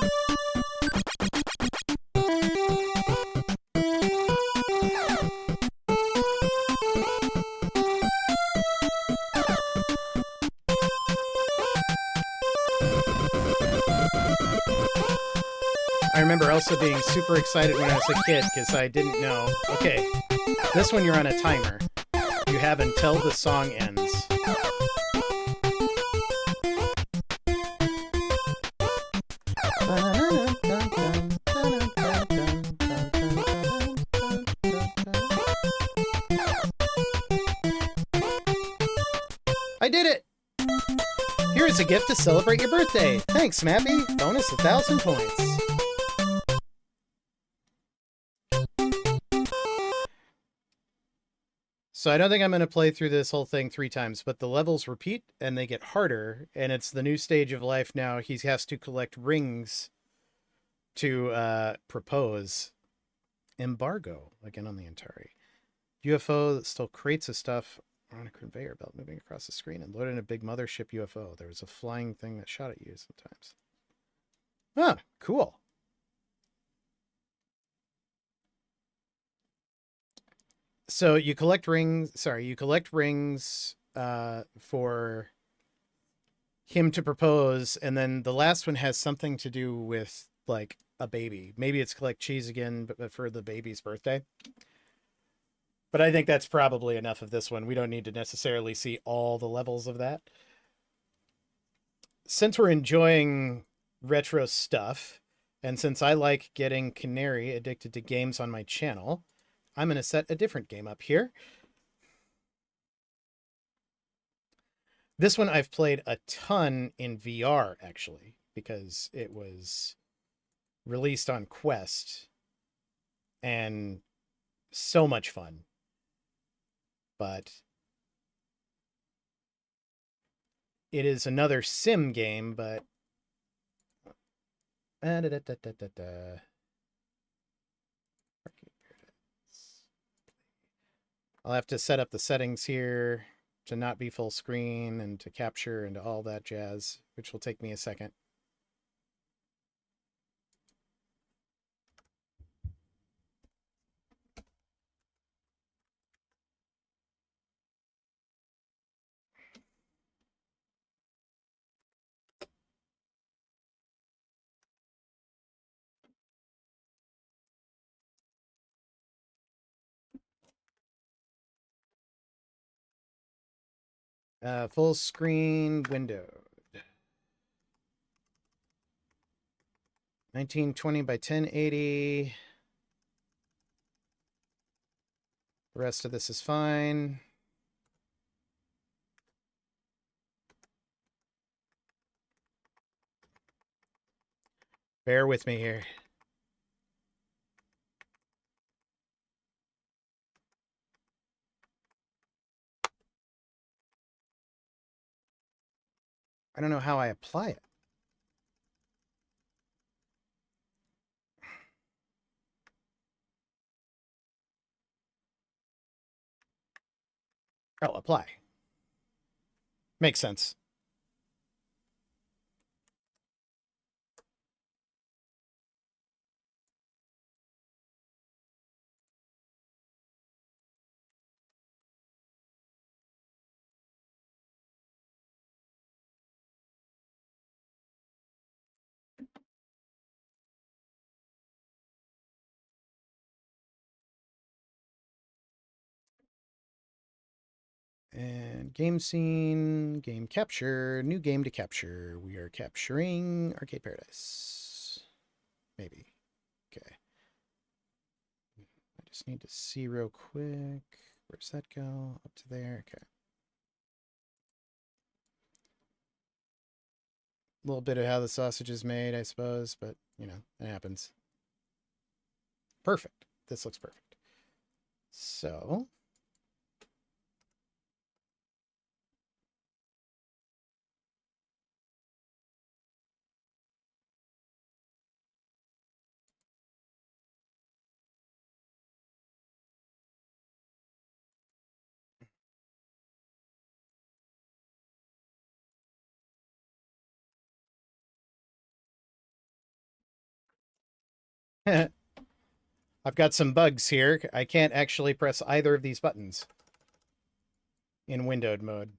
I remember also being super excited when I was a kid because I didn't know. Okay, this one you're on a timer. You have until the song ends. I did it! Here is a gift to celebrate your birthday. Thanks, Mappy. Bonus 1,000 points. So I don't think I'm going to play through this whole thing 3 times, but the levels repeat and they get harder, and it's the new stage of life now. He has to collect rings to propose. Embargo, again on the Atari. UFO that still crates of stuff on a conveyor belt moving across the screen and loaded in a big mothership UFO. There was a flying thing that shot at you sometimes. Ah, cool. So you collect rings. Sorry, you collect rings for him to propose, and then the last one has something to do with like a baby. Maybe it's collect cheese again, but for the baby's birthday. But I think that's probably enough of this one. We don't need to necessarily see all the levels of that. Since we're enjoying retro stuff, and since I like getting Canary addicted to games on my channel, I'm going to set a different game up here. This one I've played a ton in VR, actually, because it was released on Quest. And So much fun. But it is another sim game, but I'll have to set up the settings here to not be full screen and to capture and all that jazz, which will take me a second. Full screen window. 1920 by 1080. The rest of this is fine. Bear with me here. I don't know how I apply it. Oh, apply. Makes sense. And game scene, game capture, new game to capture. We are capturing Arcade Paradise. Maybe. Okay. I just need to see real quick. Where's that go? Up to there. Okay. A little bit of how the sausage is made, I suppose, but, you know, it happens. Perfect. This looks perfect. So, I've got some bugs here. I can't actually press either of these buttons in windowed mode.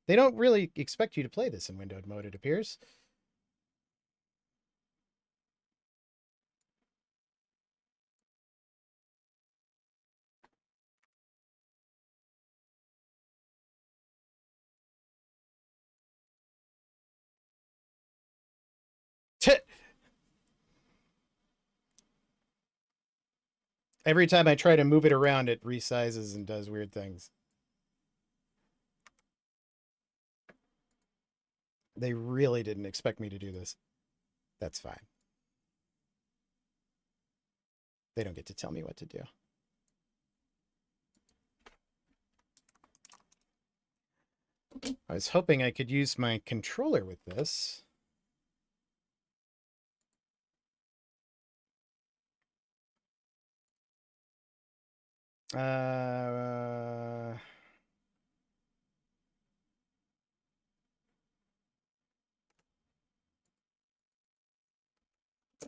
They don't really expect you to play this in windowed mode, it appears. Every time I try to move it around, it resizes and does weird things. They really didn't expect me to do this. That's fine. They don't get to tell me what to do. I was hoping I could use my controller with this.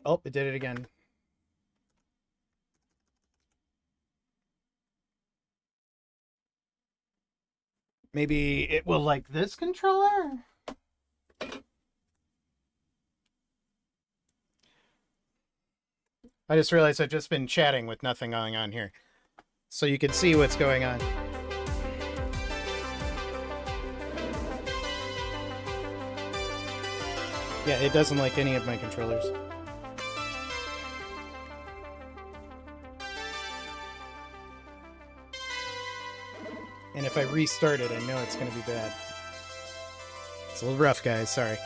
Oh, it did it again. Maybe it will like this controller? I just realized I've just been chatting with nothing going on here. So you can see what's going on. Yeah, it doesn't like any of my controllers. And if I restart it, I know it's going to be bad. It's a little rough, guys. Sorry.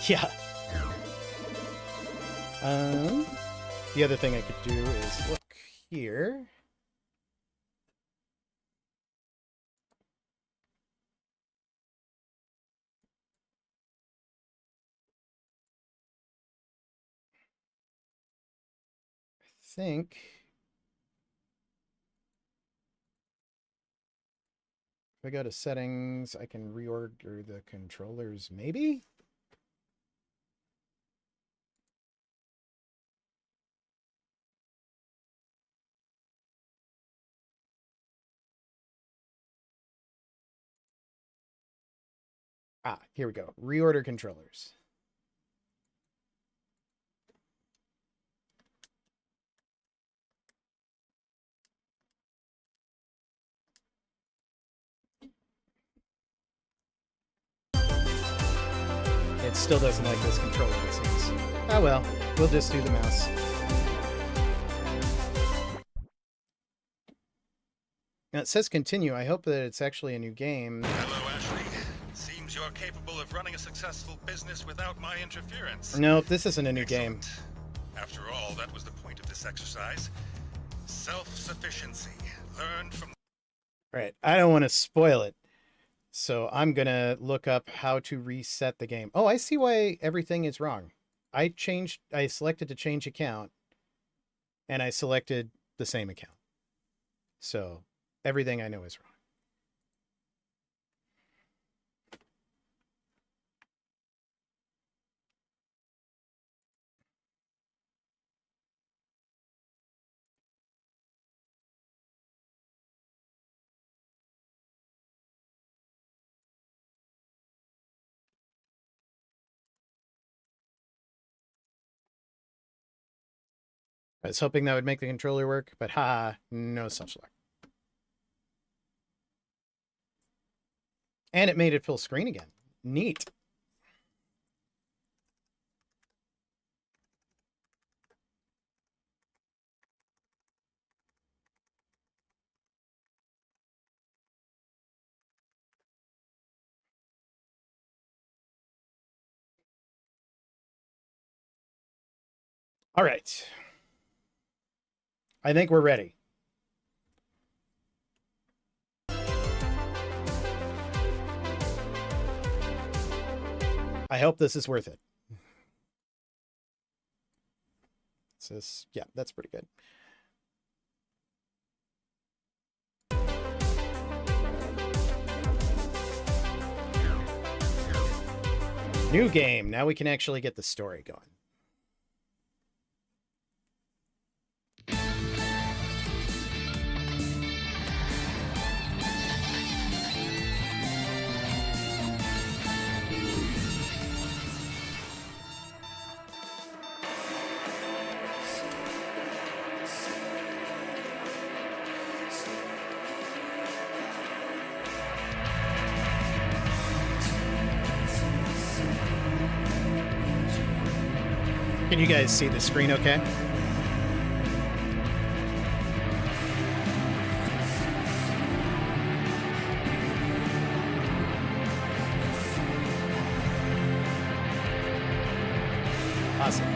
Yeah. The other thing I could do is look here. I think if I go to settings, I can reorder the controllers, maybe? Ah, here we go. Reorder controllers. It still doesn't like this controller, it seems. Oh well, we'll just do the mouse. Now it says continue. I hope that it's actually a new game. Hello, Ashley. Seems you're capable of running a successful business without my interference. Nope, this isn't a new game. After all, that was the point of this exercise. Self-sufficiency. Learned from... Right, I don't want to spoil it. So I'm going to look up how to reset the game. Oh, I see why everything is wrong. I selected to change account, and I selected the same account. So everything I know is wrong. I was hoping that would make the controller work, but ha, no such luck. And it made it full screen again. Neat. All right. I think we're ready. I hope this is worth it. Yeah, that's pretty good. New game. Now we can actually get the story going. Can you guys see the screen okay? Awesome.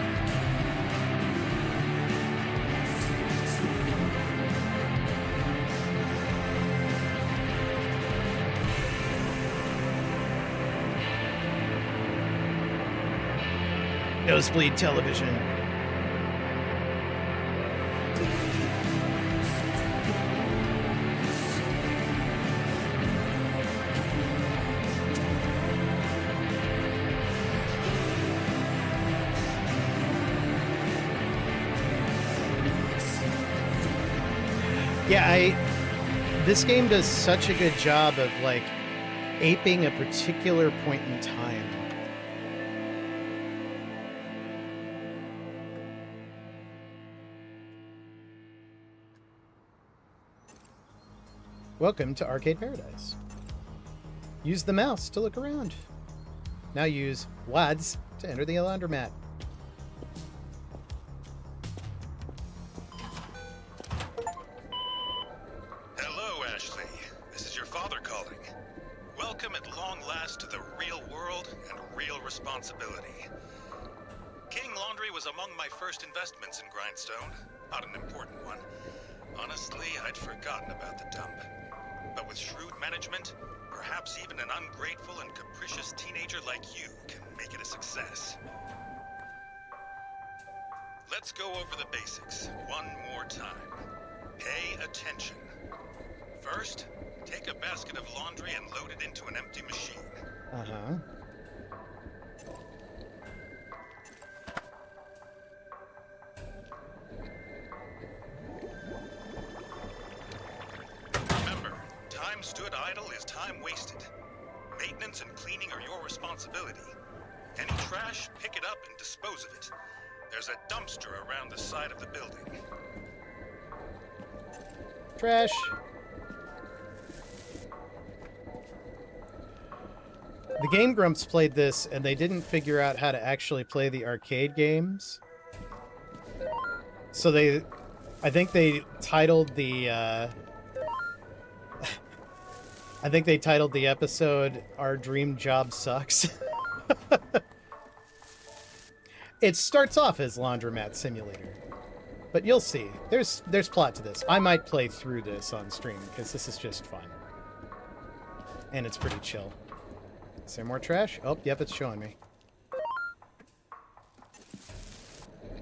Nosebleed television. Yeah, this game does such a good job of like aping a particular point in time. Welcome to Arcade Paradise. Use the mouse to look around. Now use WADs to enter the laundromat. Hello, Ashley. This is your father calling. Welcome at long last to the real world and real responsibility. King Laundry was was among my first investments in Grindstone. Not an important one. Honestly, I'd forgotten about the dump. But with shrewd management, perhaps even an ungrateful and capricious teenager like you can make it a success. Let's go over the basics one more time. Pay attention. First, take a basket of laundry and load it into an empty machine. Uh-huh. Remember, time stood idle is time wasted. Maintenance and cleaning are your responsibility. Any trash, pick it up and dispose of it. There's a dumpster around the side of the building. Trash. The Game Grumps played this, and they didn't figure out how to actually play the arcade games. So I think they titled the, I think they titled the episode, Our Dream Job Sucks. It starts off as Laundromat Simulator. But you'll see. There's plot to this. I might play through this on stream, because this is just fun. And it's pretty chill. Is there more trash? Oh, yep, it's showing me.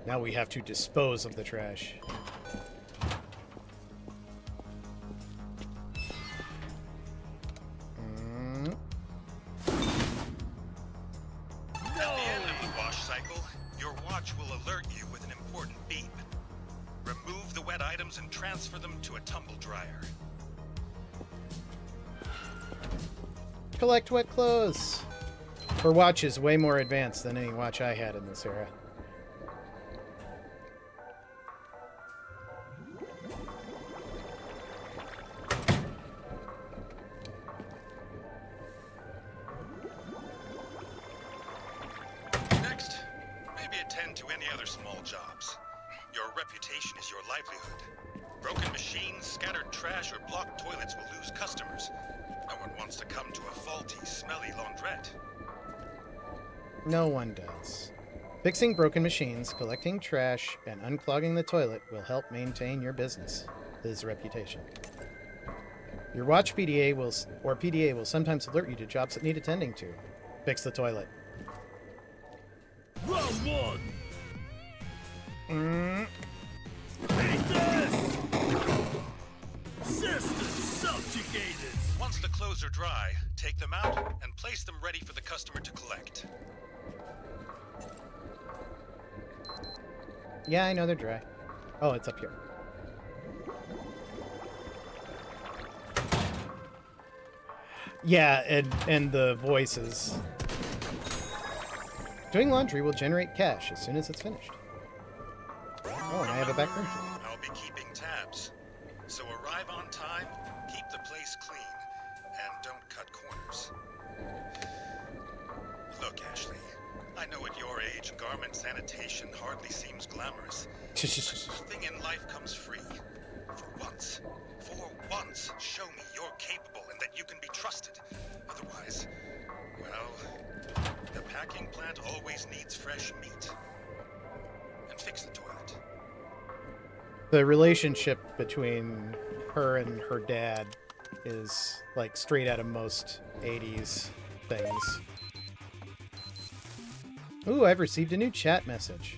Now we have to dispose of the trash. At the end of the wash cycle, your watch will alert you with an important beep. Remove the wet items and transfer them to a tumble dryer. Collect wet clothes. Her watch is way more advanced than any watch I had in this era. Next, maybe attend to any other small jobs. Your reputation is your livelihood. Broken machines, scattered trash, or blocked toilets will lose customers. No one wants to come to a faulty, smelly laundrette. No one does. Fixing broken machines, collecting trash, and unclogging the toilet will help maintain your business. His reputation. Your watch PDA will sometimes alert you to jobs that need attending to. Fix the toilet. Round one! Take this! System subjugated! Once the clothes are dry, take them out and place them ready for the customer to collect. Yeah, I know they're dry. Oh, it's up here. Yeah, and the voices. Doing laundry will generate cash as soon as it's finished. Oh, and I have a back room. I'll be keeping tabs. So arrive on time, keep the place clean, and don't cut corners. Look, Ashley, I know at your age, garment sanitation hardly seems glamorous. Nothing in life comes free. For once, show me you're capable and that you can be trusted. Otherwise, well, the packing plant always needs fresh meat. And fix the toilet. The relationship between her and her dad is like straight out of most 80s things. Ooh, I've received a new chat message.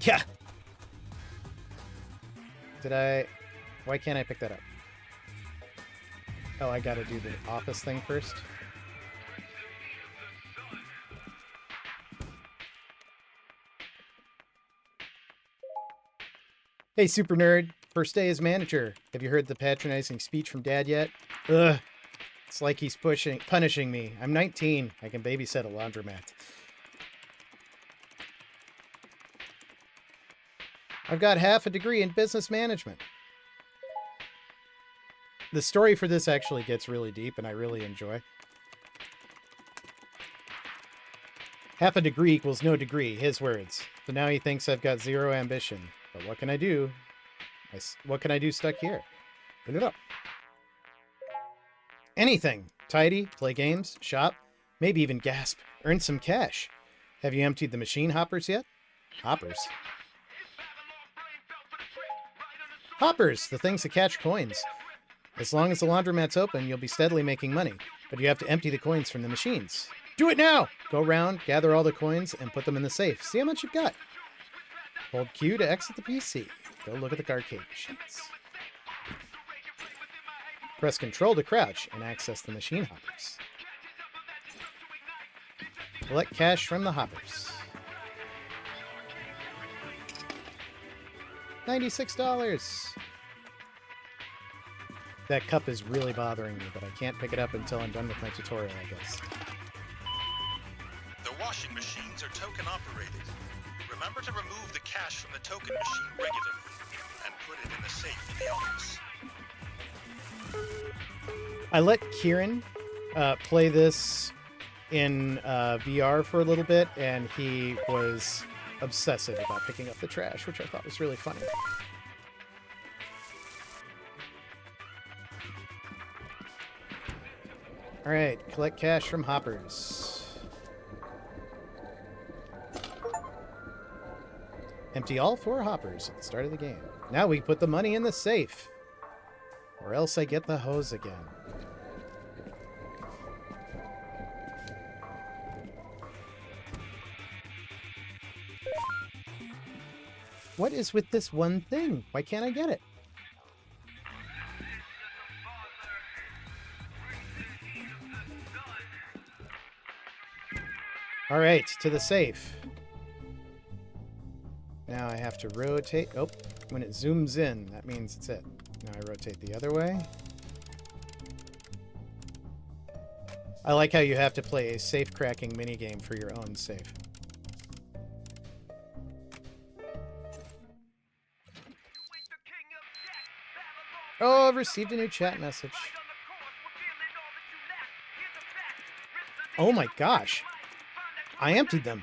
Yeah. Why can't I pick that up? Oh, I gotta do the office thing first. Hey, Super Nerd. First day as manager. Have you heard the patronizing speech from Dad yet? Ugh. It's like he's punishing me. I'm 19. I can babysit a laundromat. I've got half a degree in business management. The story for this actually gets really deep, and I really enjoy. Half a degree equals no degree, his words. So now he thinks I've got zero ambition. But what can I do? What can I do stuck here? Put it up. Anything. Tidy, play games, shop, maybe even gasp. Earn some cash. Have you emptied the machine hoppers yet? Hoppers? Hoppers! The things that catch coins. As long as the laundromat's open, you'll be steadily making money, but you have to empty the coins from the machines. Do it now! Go around, gather all the coins, and put them in the safe. See how much you've got. Hold Q to exit the PC. Go look at the arcade machines. Press Control to crouch and access the machine hoppers. Collect cash from the hoppers. $96! That cup is really bothering me, but I can't pick it up until I'm done with my tutorial, I guess. The washing machines are token operated. Remember to remove the cash from the token machine regularly and put it in the safe in the office. I let Kieran play this in VR for a little bit, and he was obsessive about picking up the trash, which I thought was really funny. All right, collect cash from hoppers. Empty all 4 hoppers at the start of the game. Now we put the money in the safe. Or else I get the hose again. What is with this one thing? Why can't I get it? All right, to the safe. Now I have to rotate. Oh, when it zooms in, that means it's it. Now I rotate the other way. I like how you have to play a safe cracking minigame for your own safe. Oh, I've received a new chat message. Oh my gosh. I emptied them.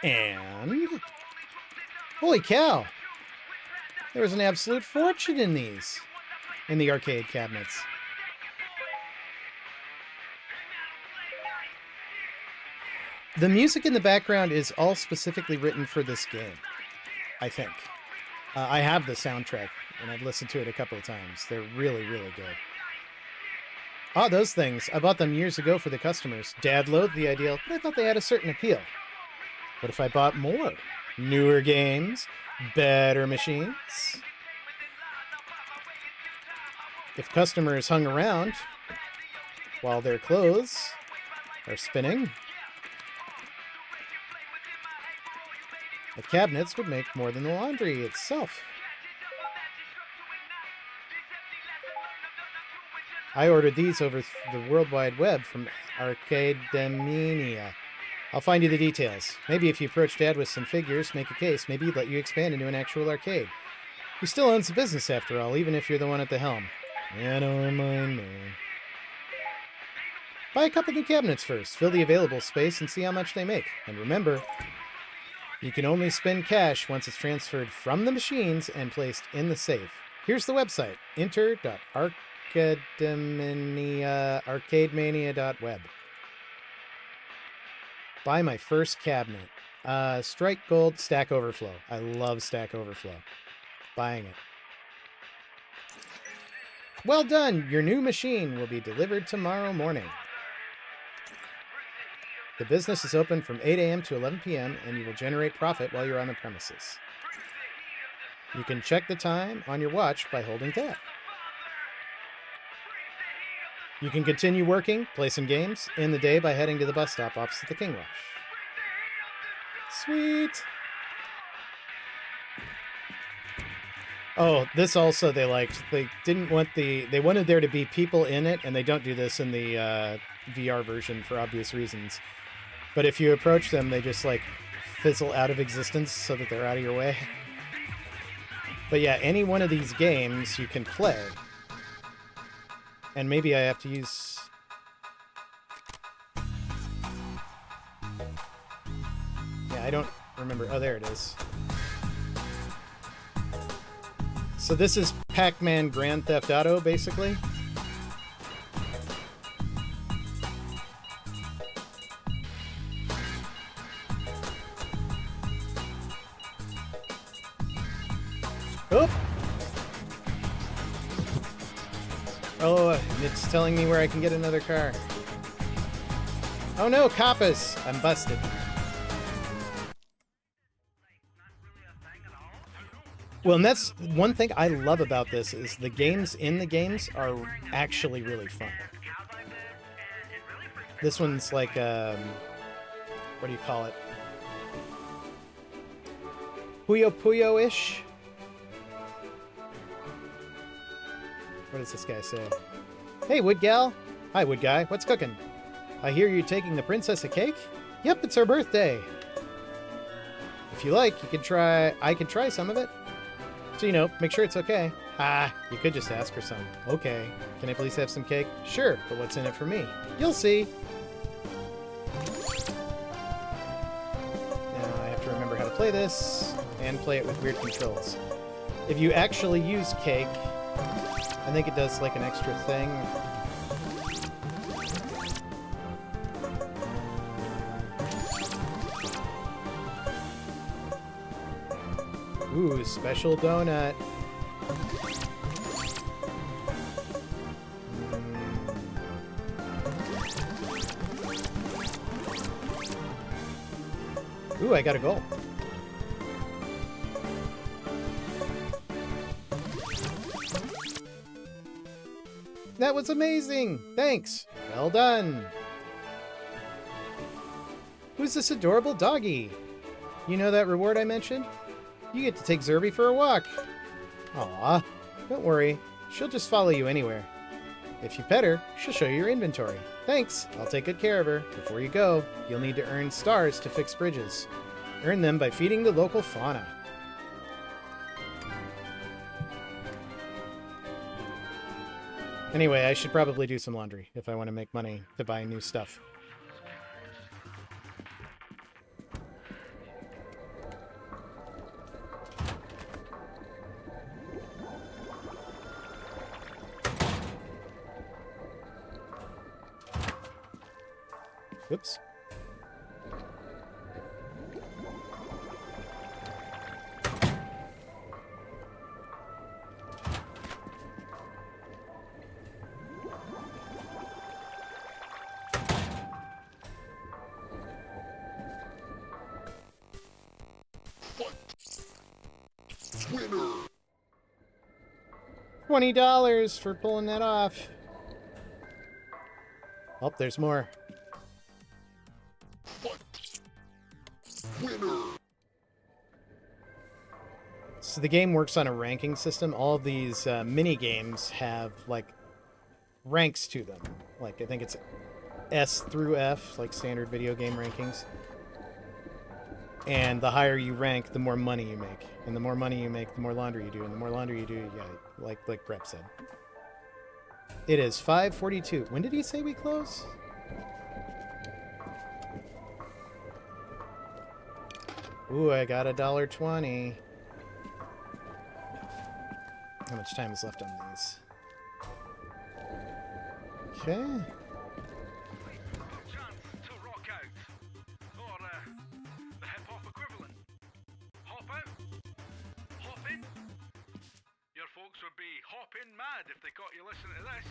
And... holy cow! There was an absolute fortune in these. In the arcade cabinets. The music in the background is all specifically written for this game, I think. I have the soundtrack, and I've listened to it a couple of times. They're really, really good. Ah, those things. I bought them years ago for the customers. Dad loathed the idea, but I thought they had a certain appeal. What if I bought more? Newer games? Better machines? If customers hung around while their clothes are spinning, the cabinets would make more than the laundry itself. I ordered these over the World Wide Web from Arcademania. I'll find you the details. Maybe if you approach Dad with some figures, make a case, maybe he'd let you expand into an actual arcade. He still owns the business after all, even if you're the one at the helm. Yeah, don't mind me. Buy a couple new cabinets first, fill the available space, and see how much they make. And remember, you can only spend cash once it's transferred from the machines and placed in the safe. Here's the website, arcademania.web. Buy my first cabinet. Strike Gold Stack Overflow. I love Stack Overflow. Buying it. Well done! Your new machine will be delivered tomorrow morning. The business is open from 8 a.m. to 11 p.m. and you will generate profit while you're on the premises. You can check the time on your watch by holding tab. You can continue working, play some games, in the day by heading to the bus stop opposite the King Rush. Sweet! Oh, this also they liked. They didn't want they wanted there to be people in it, and they don't do this in the VR version for obvious reasons. But if you approach them, they just like fizzle out of existence so that they're out of your way. But yeah, any one of these games you can play. And maybe I have to use... yeah, I don't remember. Oh, there it is. So this is Pac-Man Grand Theft Auto, basically. Oh! Oh, it's telling me where I can get another car. Oh no, Kappas! I'm busted. Well, and that's one thing I love about this is the games in the games are actually really fun. This one's like, what do you call it? Puyo Puyo-ish? What does this guy say? Hey, Wood Gal. Hi, Wood Guy. What's cooking? I hear you're taking the princess a cake? Yep, it's her birthday. If you like, you can try... I can try some of it. So, you know, make sure it's okay. Ah, you could just ask for some. Okay. Can I please have some cake? Sure, but what's in it for me? You'll see. Now I have to remember how to play this and play it with weird controls. If you actually use cake, I think it does like an extra thing. Ooh, special donut. Ooh, I got a goal. That was amazing! Thanks! Well done! Who's this adorable doggy? You know that reward I mentioned? You get to take Zerby for a walk. Aw, don't worry. She'll just follow you anywhere. If you pet her, she'll show you your inventory. Thanks, I'll take good care of her. Before you go, you'll need to earn stars to fix bridges. Earn them by feeding the local fauna. Anyway, I should probably do some laundry if I want to make money to buy new stuff. Oops. $20 for pulling that off. Oh, there's more. So the game works on a ranking system. All of these mini games have like ranks to them. Like I think it's S through F, like standard video game rankings. And the higher you rank, the more money you make. And the more money you make, the more laundry you do. And the more laundry you do, yeah, like Brep said. It is 5:42. When did he say we close? Ooh, I got $1.20. How much time is left on these? Okay. Chance to rock out. Or, the hip-hop equivalent. Hop out. Hop in. Your folks would be hopping mad if they caught you listening to this.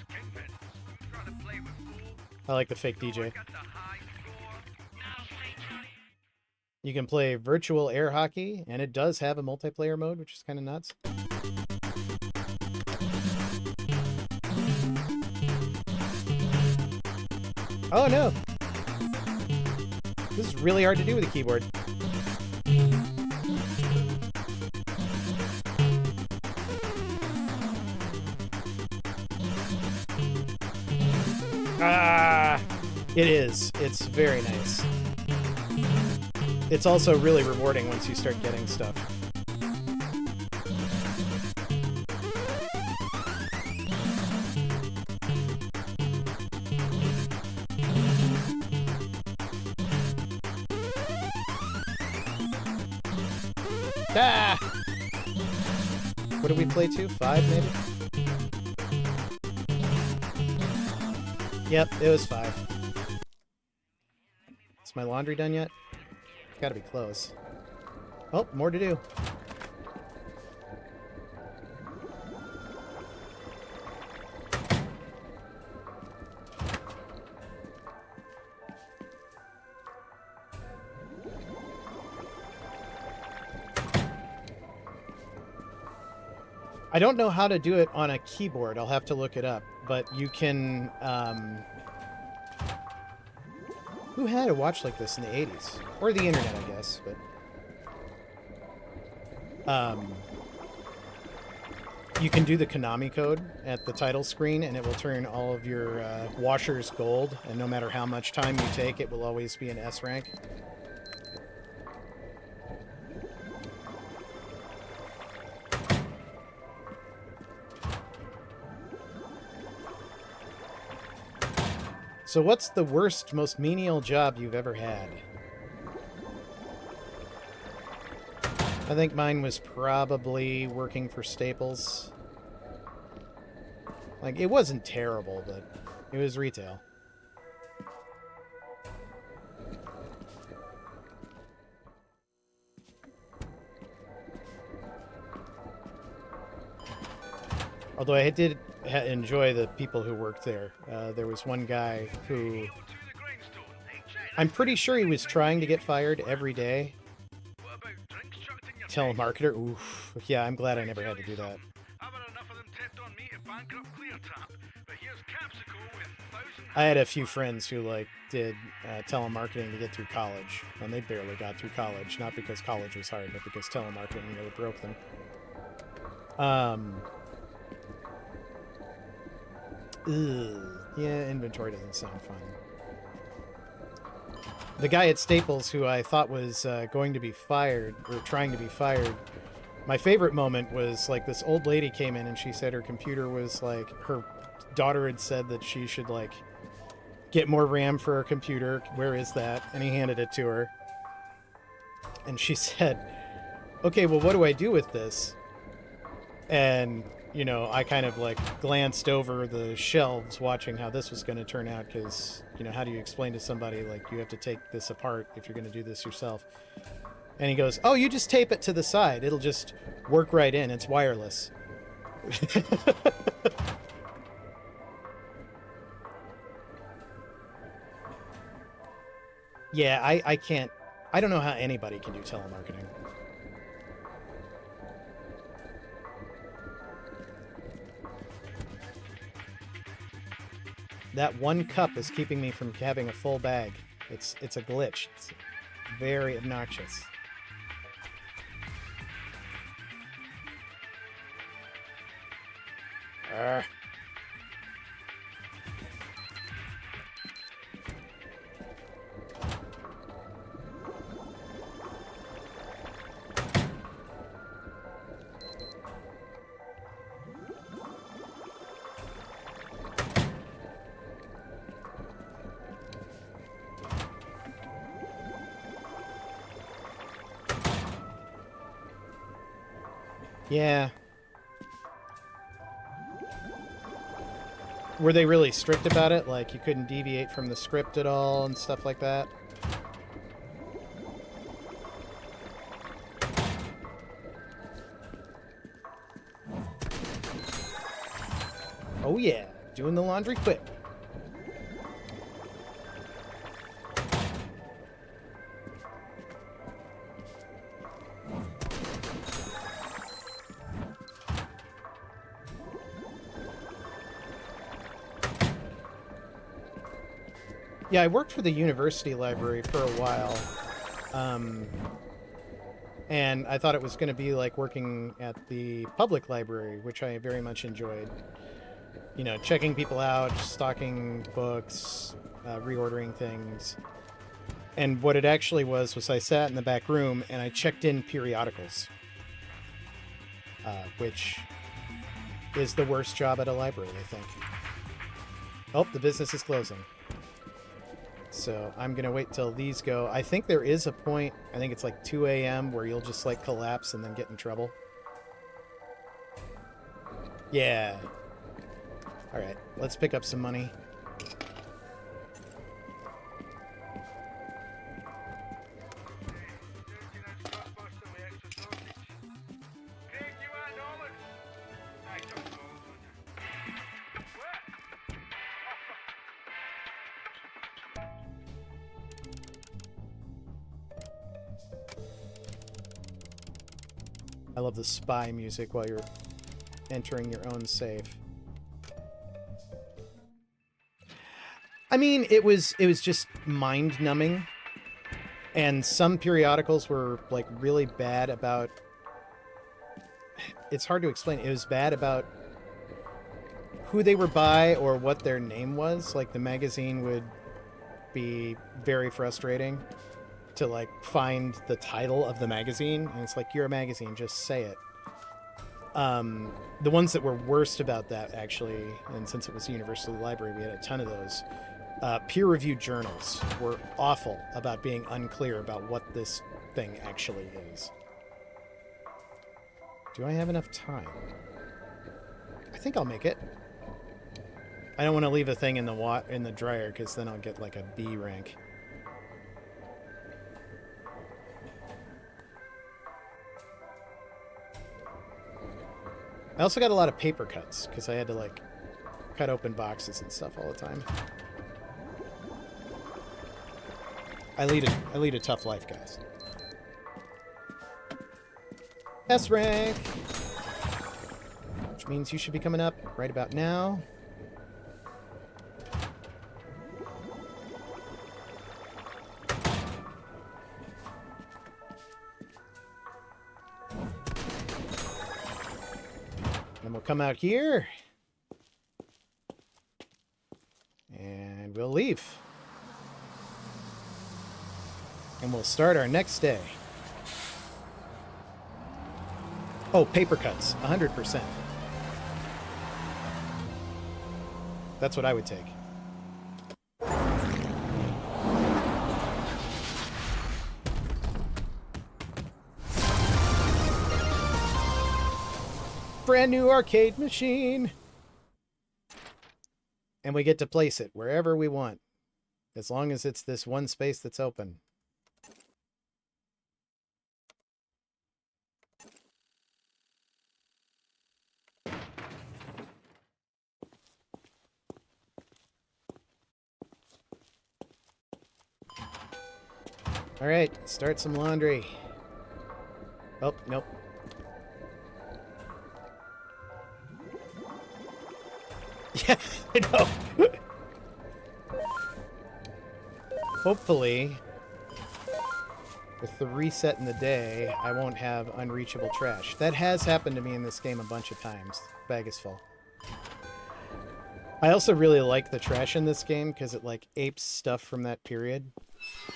Kingpin. Who's trying to play with gold? I like the fake DJ. Got the high score. Now play Johnny. You can play virtual air hockey, and it does have a multiplayer mode, which is kind of nuts. Oh no! This is really hard to do with a keyboard. Ah! It is. It's very nice. It's also really rewarding once you start getting stuff. Ah! What did we play to? 5, maybe? Yep, it was 5. Is my laundry done yet? Gotta be close. Oh, more to do. I don't know how to do it on a keyboard. I'll have to look it up. But you can... who had a watch like this in the 80s? Or the internet, I guess. But you can do the Konami code at the title screen, and it will turn all of your washers gold. And no matter how much time you take, it will always be an S rank. So what's the worst, most menial job you've ever had? I think mine was probably working for Staples. Like, it wasn't terrible, but it was retail. Although I did enjoy the people who worked there. There was one guy who... I'm pretty sure he was trying to get fired every day. Telemarketer? Oof. Yeah, I'm glad I never had to do that. I had a few friends who, like, did telemarketing to get through college. And they barely got through college. Not because college was hard, but because telemarketing really broke them. Yeah, inventory doesn't sound fun. The guy at Staples who I thought was going to be fired, or trying to be fired, my favorite moment was, like, this old lady came in and she said her computer was, like, her daughter had said that she should, like, get more RAM for her computer. Where is that? And he handed it to her. And she said, okay, well, what do I do with this? And... you know, I kind of, like, glanced over the shelves watching how this was going to turn out because, you know, how do you explain to somebody, like, you have to take this apart if you're going to do this yourself? And he goes, oh, you just tape it to the side. It'll just work right in. It's wireless. Yeah, I can't... I don't know how anybody can do telemarketing. That one cup is keeping me from having a full bag. It's a glitch. It's very obnoxious. Arrgh. Yeah. Were they really strict about it? Like, you couldn't deviate from the script at all and stuff like that? Oh yeah, doing the laundry quick. Yeah, I worked for the university library for a while, and I thought it was going to be like working at the public library, which I very much enjoyed. You know, checking people out, stocking books, reordering things. And what it actually was I sat in the back room and I checked in periodicals, which is the worst job at a library, I think. Oh, the business is closing. So I'm going to wait till these go. I think there is a point, I think it's like 2 a.m. where you'll just like collapse and then get in trouble. Yeah. All right, let's pick up some money. I love the spy music while you're entering your own save. I mean, it was just mind-numbing. And some periodicals were, like, really bad about... It's hard to explain. It was bad about who they were by or what their name was. Like, the magazine would be very frustrating to, like, find the title of the magazine. And it's like, you're a magazine, just say it. The ones that were worst about that, actually, and since it was a university library, we had a ton of those, peer-reviewed journals were awful about being unclear about what this thing actually is. Do I have enough time? I think I'll make it. I don't want to leave a thing in the dryer, because then I'll get like a B rank. I also got a lot of paper cuts, because I had to, like, cut open boxes and stuff all the time. I lead a tough life, guys. S rank! Which means you should be coming up right about now. Then we'll come out here. And we'll leave. And we'll start our next day. Oh, paper cuts. 100%. That's what I would take. Brand new arcade machine. And we get to place it wherever we want. As long as it's this one space that's open. All right, start some laundry. Oh, nope. Yeah, I know. Hopefully, with the reset in the day, I won't have unreachable trash. That has happened to me in this game a bunch of times. Bag is full. I also really like the trash in this game because it, like, apes stuff from that period.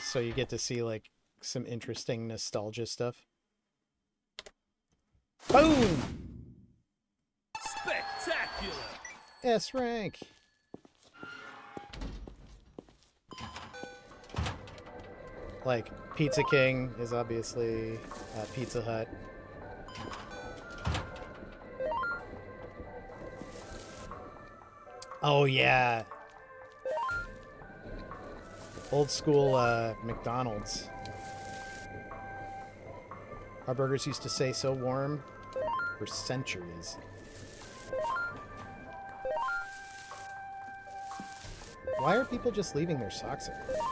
So you get to see, like, some interesting nostalgia stuff. Boom! Spectacular! S rank. Like, Pizza King is obviously Pizza Hut. Oh, yeah. Old school McDonald's. Our burgers used to stay so warm for centuries. Why are people just leaving their socks everywhere?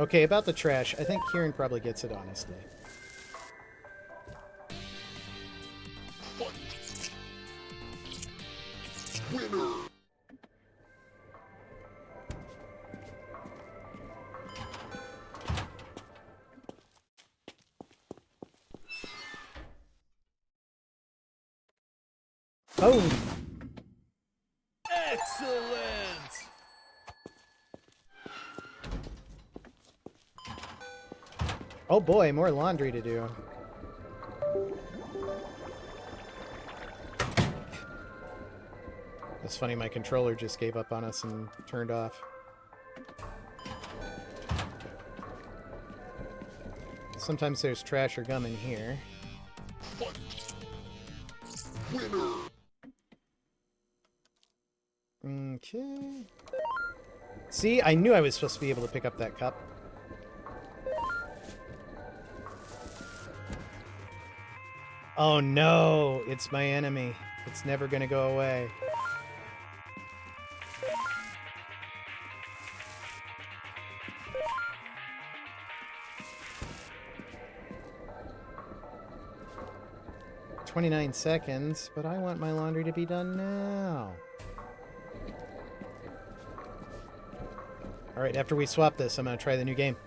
Okay, about the trash, I think Kieran probably gets it, honestly. Winner! Boom! Excellent! Oh boy, more laundry to do. It's funny, my controller just gave up on us and turned off. Sometimes there's trash or gum in here. Winner! Okay. See, I knew I was supposed to be able to pick up that cup. Oh no, it's my enemy. It's never gonna go away. 29 seconds, but I want my laundry to be done now. Alright, after we swap this, I'm going to try the new game.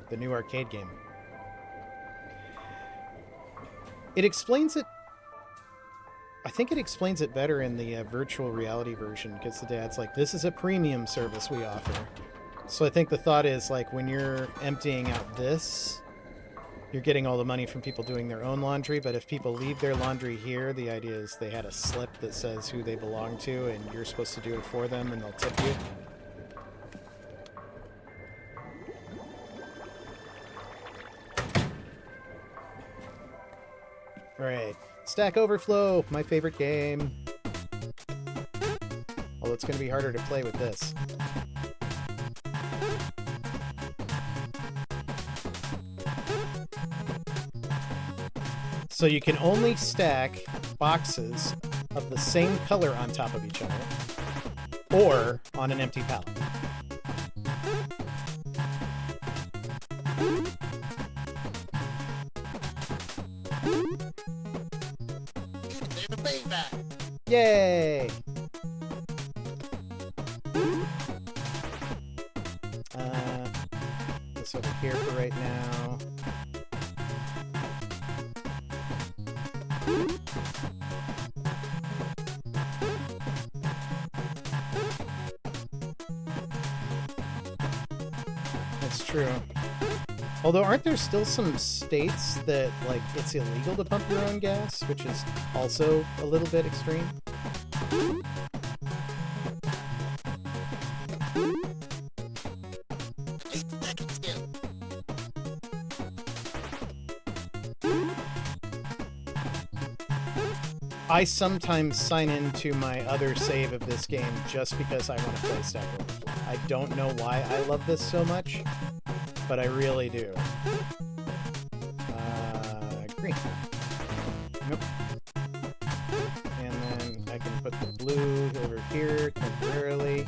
The new arcade game. It explains it... I think it explains it better in the virtual reality version, because the dad's like, this is a premium service we offer. So I think the thought is, like, when you're emptying out this, you're getting all the money from people doing their own laundry, but if people leave their laundry here, the idea is they had a slip that says who they belong to, and you're supposed to do it for them, and they'll tip you. Alright. Stack Overflow, my favorite game. Although it's going to be harder to play with this. So you can only stack boxes of the same color on top of each other, or on an empty pallet. Yay! This over here for right now. That's true. Although, aren't there still some states that, like, it's illegal to pump your own gas, which is also a little bit extreme? I sometimes sign into my other save of this game just because I want to play Stack Overflow. I don't know why I love this so much, but I really do. Green. Nope. And then I can put the blue over here temporarily.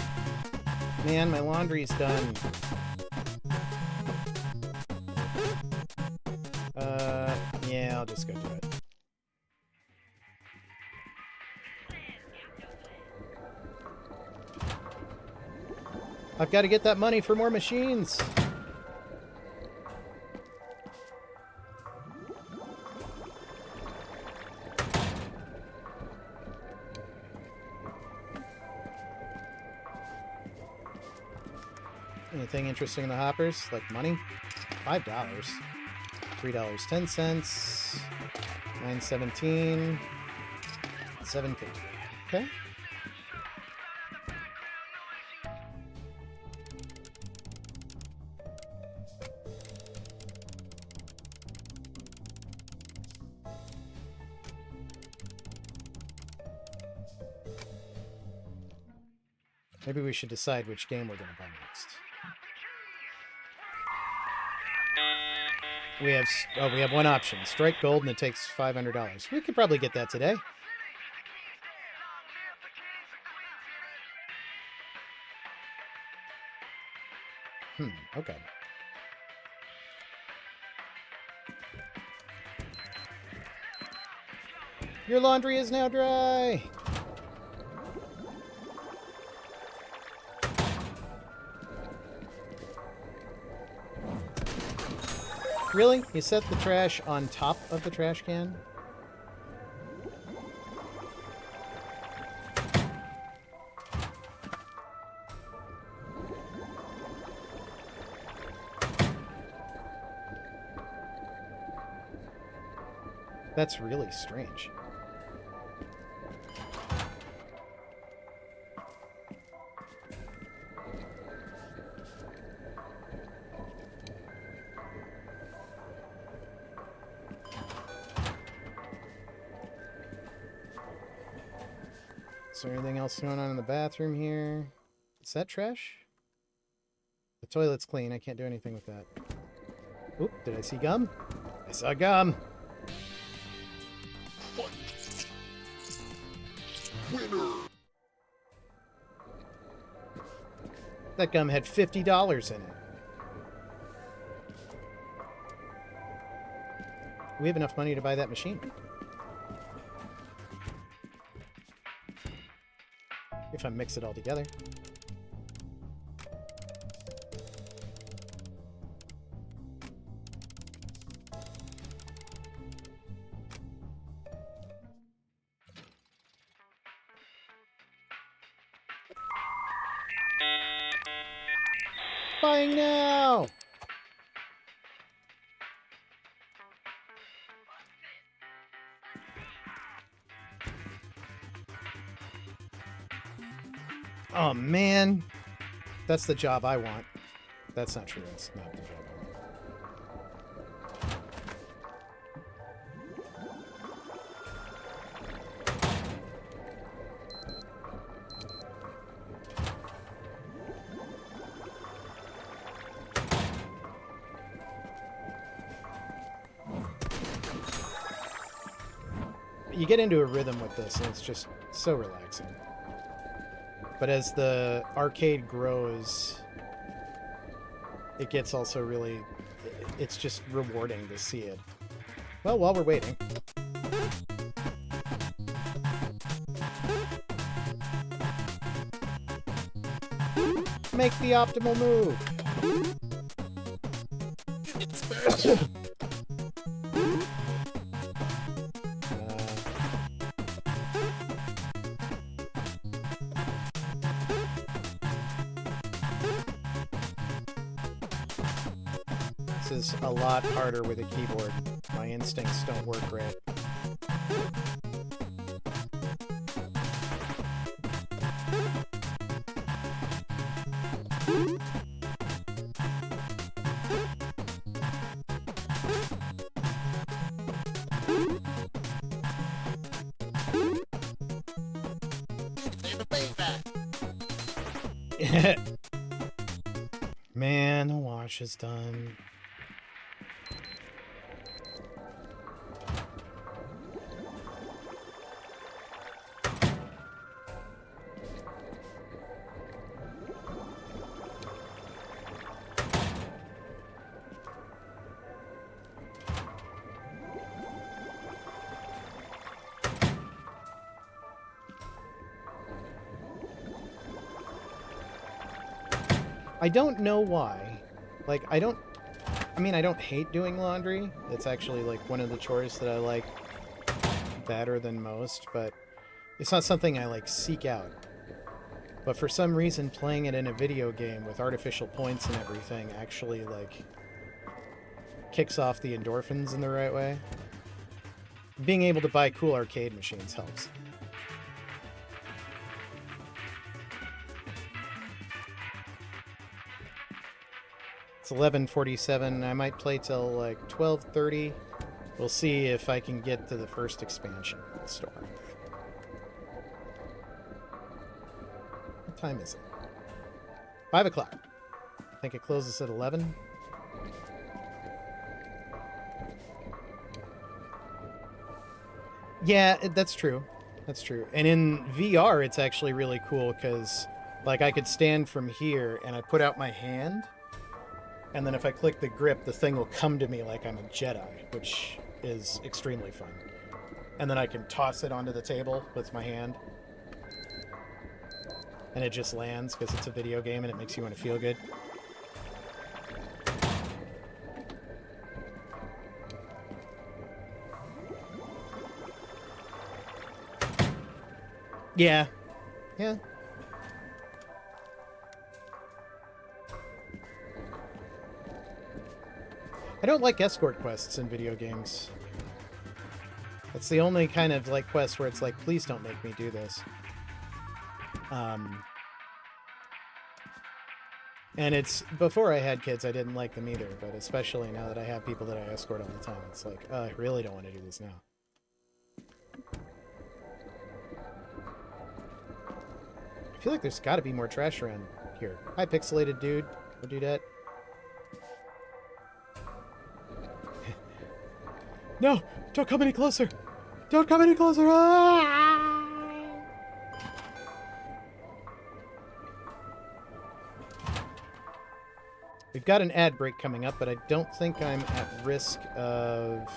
Man, my laundry's done. Yeah, I'll just go do it. I've got to get that money for more machines. Anything interesting in the hoppers? Like money? $5. $3.10. $9.17. $7.50. Okay. Maybe we should decide which game we're going to buy next. We have one option. Strike gold and it takes $500. We could probably get that today. Okay. Your laundry is now dry. Really? You set the trash on top of the trash can? That's really strange. Is there anything else going on in the bathroom here? Is that trash? The toilet's clean. I can't do anything with that. Oop, did I see gum? I saw gum! Winner! That gum had $50 in it. we have enough money to buy that machine. If I mix it all together. Buying now! Oh, man. That's the job I want. That's not true. That's not the job I want. You get into a rhythm with this, and it's just so relaxing. But as the arcade grows, it gets also really... It's just rewarding to see it. Well, while we're waiting... Make the optimal move! This is a lot harder with a keyboard. My instincts don't work great. Man, the wash is done. I don't know why. Like, I don't hate doing laundry. It's actually, like, one of the chores that I like better than most, but it's not something I, like, seek out. But for some reason, playing it in a video game with artificial points and everything actually, like, kicks off the endorphins in the right way. Being able to buy cool arcade machines helps. It's 11:47. I might play till like 12:30. We'll see if I can get to the first expansion in the store. What time is it? 5 o'clock. I think it closes at 11. Yeah, that's true. That's true. And in VR, it's actually really cool because, like, I could stand from here and I put out my hand. And then if I click the grip, the thing will come to me like I'm a Jedi, which is extremely fun. And then I can toss it onto the table with my hand. And it just lands because it's a video game and it makes you want to feel good. Yeah. Yeah. I don't like escort quests in video games. That's the only kind of, like, quest where it's like, please don't make me do this. And it's, before I had kids, I didn't like them either, but especially now that I have people that I escort all the time, it's like, oh, I really don't want to do this now. I feel like there's got to be more trash around here. Hi, pixelated dude or dudette. No! Don't come any closer! Don't come any closer! Ah! We've got an ad break coming up, but I don't think I'm at risk of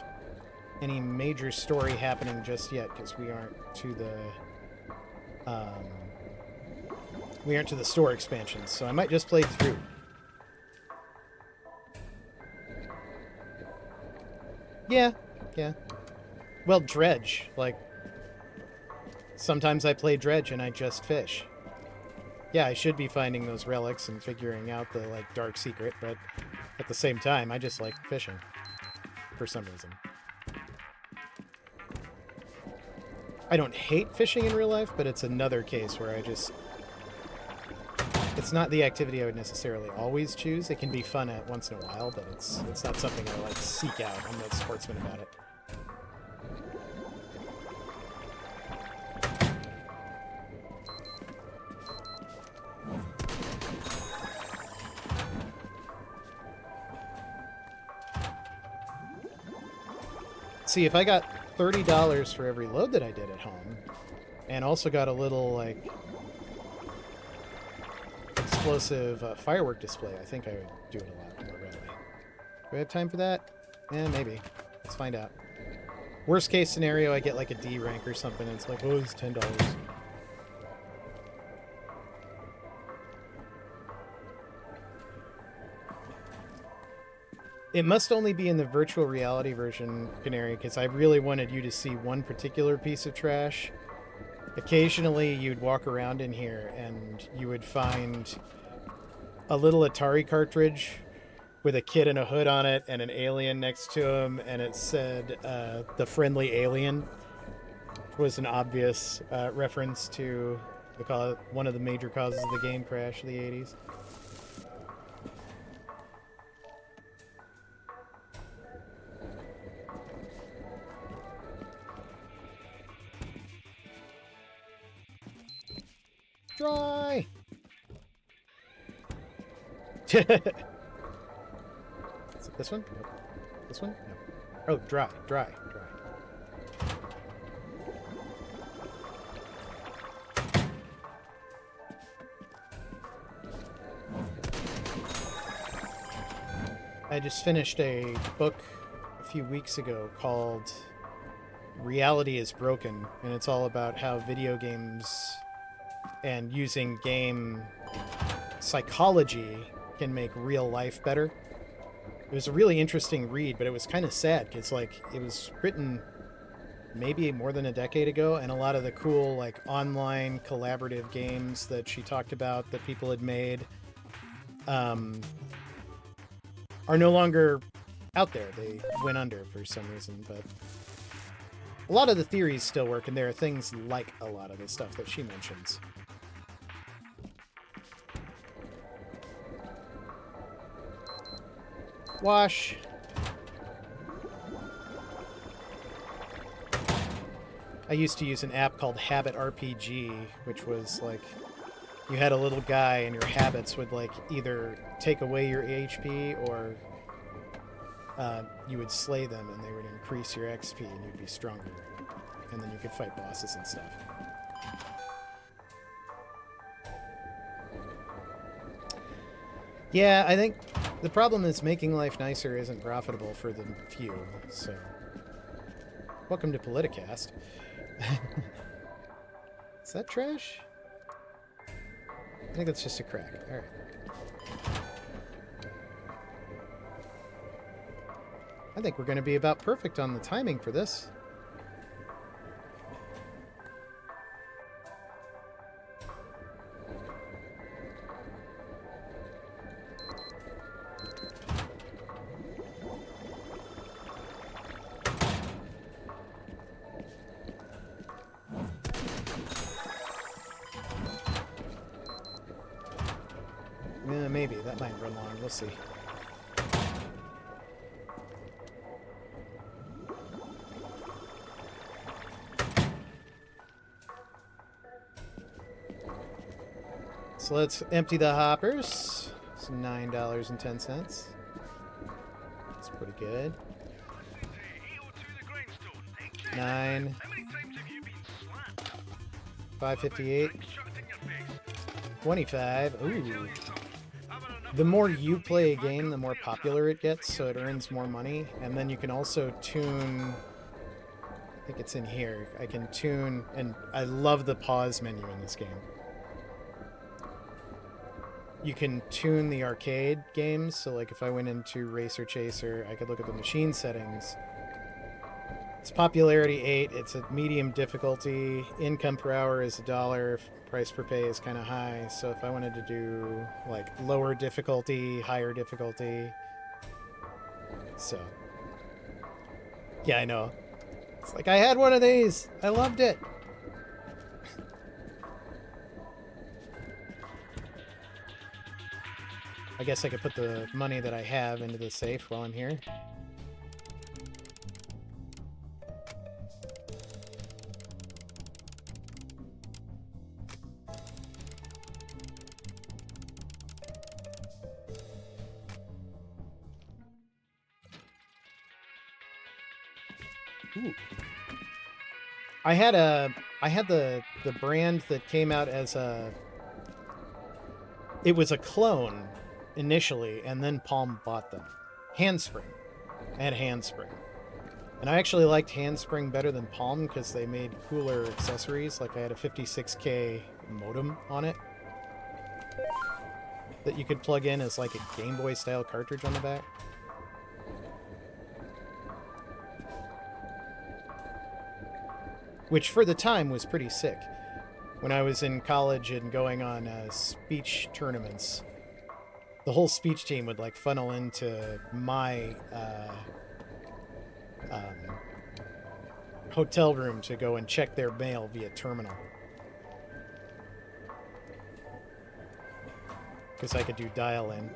any major story happening just yet because we aren't to the store expansions. So I might just play through. Yeah. Well, dredge. Like, sometimes I play dredge and I just fish. Yeah, I should be finding those relics and figuring out the, like, dark secret, but at the same time, I just like fishing. For some reason. I don't hate fishing in real life, but it's another case where it's not the activity I would necessarily always choose. It can be fun at once in a while, but it's not something I, like, seek out. I'm no sportsman about it. See, if I got $30 for every load that I did at home, and also got a little, like, explosive firework display, I think I would do it a lot more readily. Do I have time for that? Eh, maybe. Let's find out. Worst case scenario, I get like a D rank or something, and it's like, oh, it's $10. It must only be in the virtual reality version, Canary, because I really wanted you to see one particular piece of trash. Occasionally, you'd walk around in here and you would find a little Atari cartridge with a kid in a hood on it and an alien next to him, and it said, The Friendly Alien, which was an obvious reference to one of the major causes of the game crash of the 80s. Dry! Is it this one? Nope. This one? No. Oh, dry. I just finished a book a few weeks ago called Reality is Broken, and it's all about how video games and using game psychology can make real life better. It was a really interesting read, but it was kind of sad because, like, it was written maybe more than a decade ago, and a lot of the cool, like, online collaborative games that she talked about that people had made are no longer out there. They went under for some reason, but a lot of the theories still work, and there are things like a lot of the stuff that she mentions. Wash. I used to use an app called Habit RPG, which was like you had a little guy and your habits would like either take away your HP or you would slay them and they would increase your XP and you'd be stronger. And then you could fight bosses and stuff. Yeah, I think the problem is making life nicer isn't profitable for the few, so... Welcome to Politicast. Is that trash? I think that's just a crack. Alright. I think we're going to be about perfect on the timing for this. Yeah, maybe. That might run long. We'll see. So let's empty the hoppers. It's $9.10. That's pretty good. 9. 558. 25. Ooh. The more you play a game, the more popular it gets, so it earns more money. And then you can also tune I think it's in here. I can tune, and I love the pause menu in this game. You can tune the arcade games, so like if I went into Racer Chaser, I could look at the machine settings. It's popularity 8, it's a medium difficulty, income per hour is $1, price per pay is kind of high, so if I wanted to do like lower difficulty, higher difficulty, so yeah, I know. It's like, I had one of these. I loved it. I guess I could put the money that I have into the safe while I'm here. Ooh. I had the brand that came out as a, it was a clone initially, and then Palm bought them. Handspring. I had Handspring. And I actually liked Handspring better than Palm because they made cooler accessories. Like I had a 56K modem on it that you could plug in as like a Game Boy style cartridge on the back. Which for the time was pretty sick. When I was in college and going on speech tournaments, the whole speech team would like funnel into my hotel room to go and check their mail via terminal. Because I could do dial-in.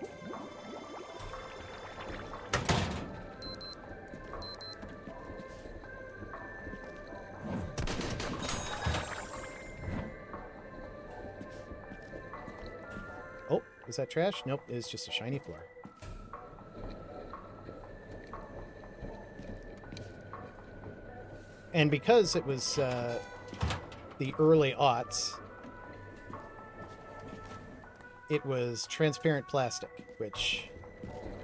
Oh, is that trash? Nope, it's just a shiny floor. And because it was the early aughts, it was transparent plastic, which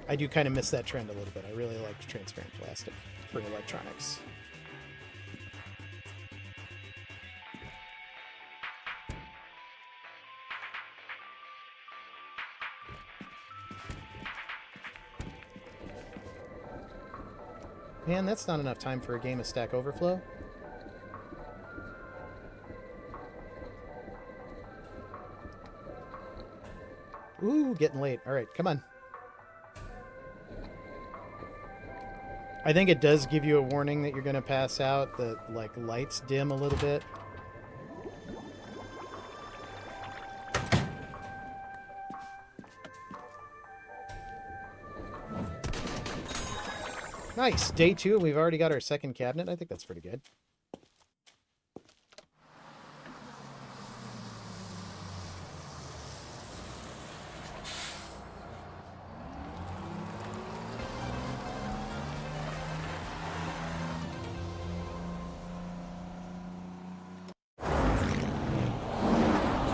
I do kind of miss that trend a little bit. I really liked transparent plastic for electronics. Man, that's not enough time for a game of Stack Overflow. Ooh, getting late. All right, come on. I think it does give you a warning that you're going to pass out. The like lights dim a little bit. Nice. Day 2, we've already got our second cabinet. I think that's pretty good.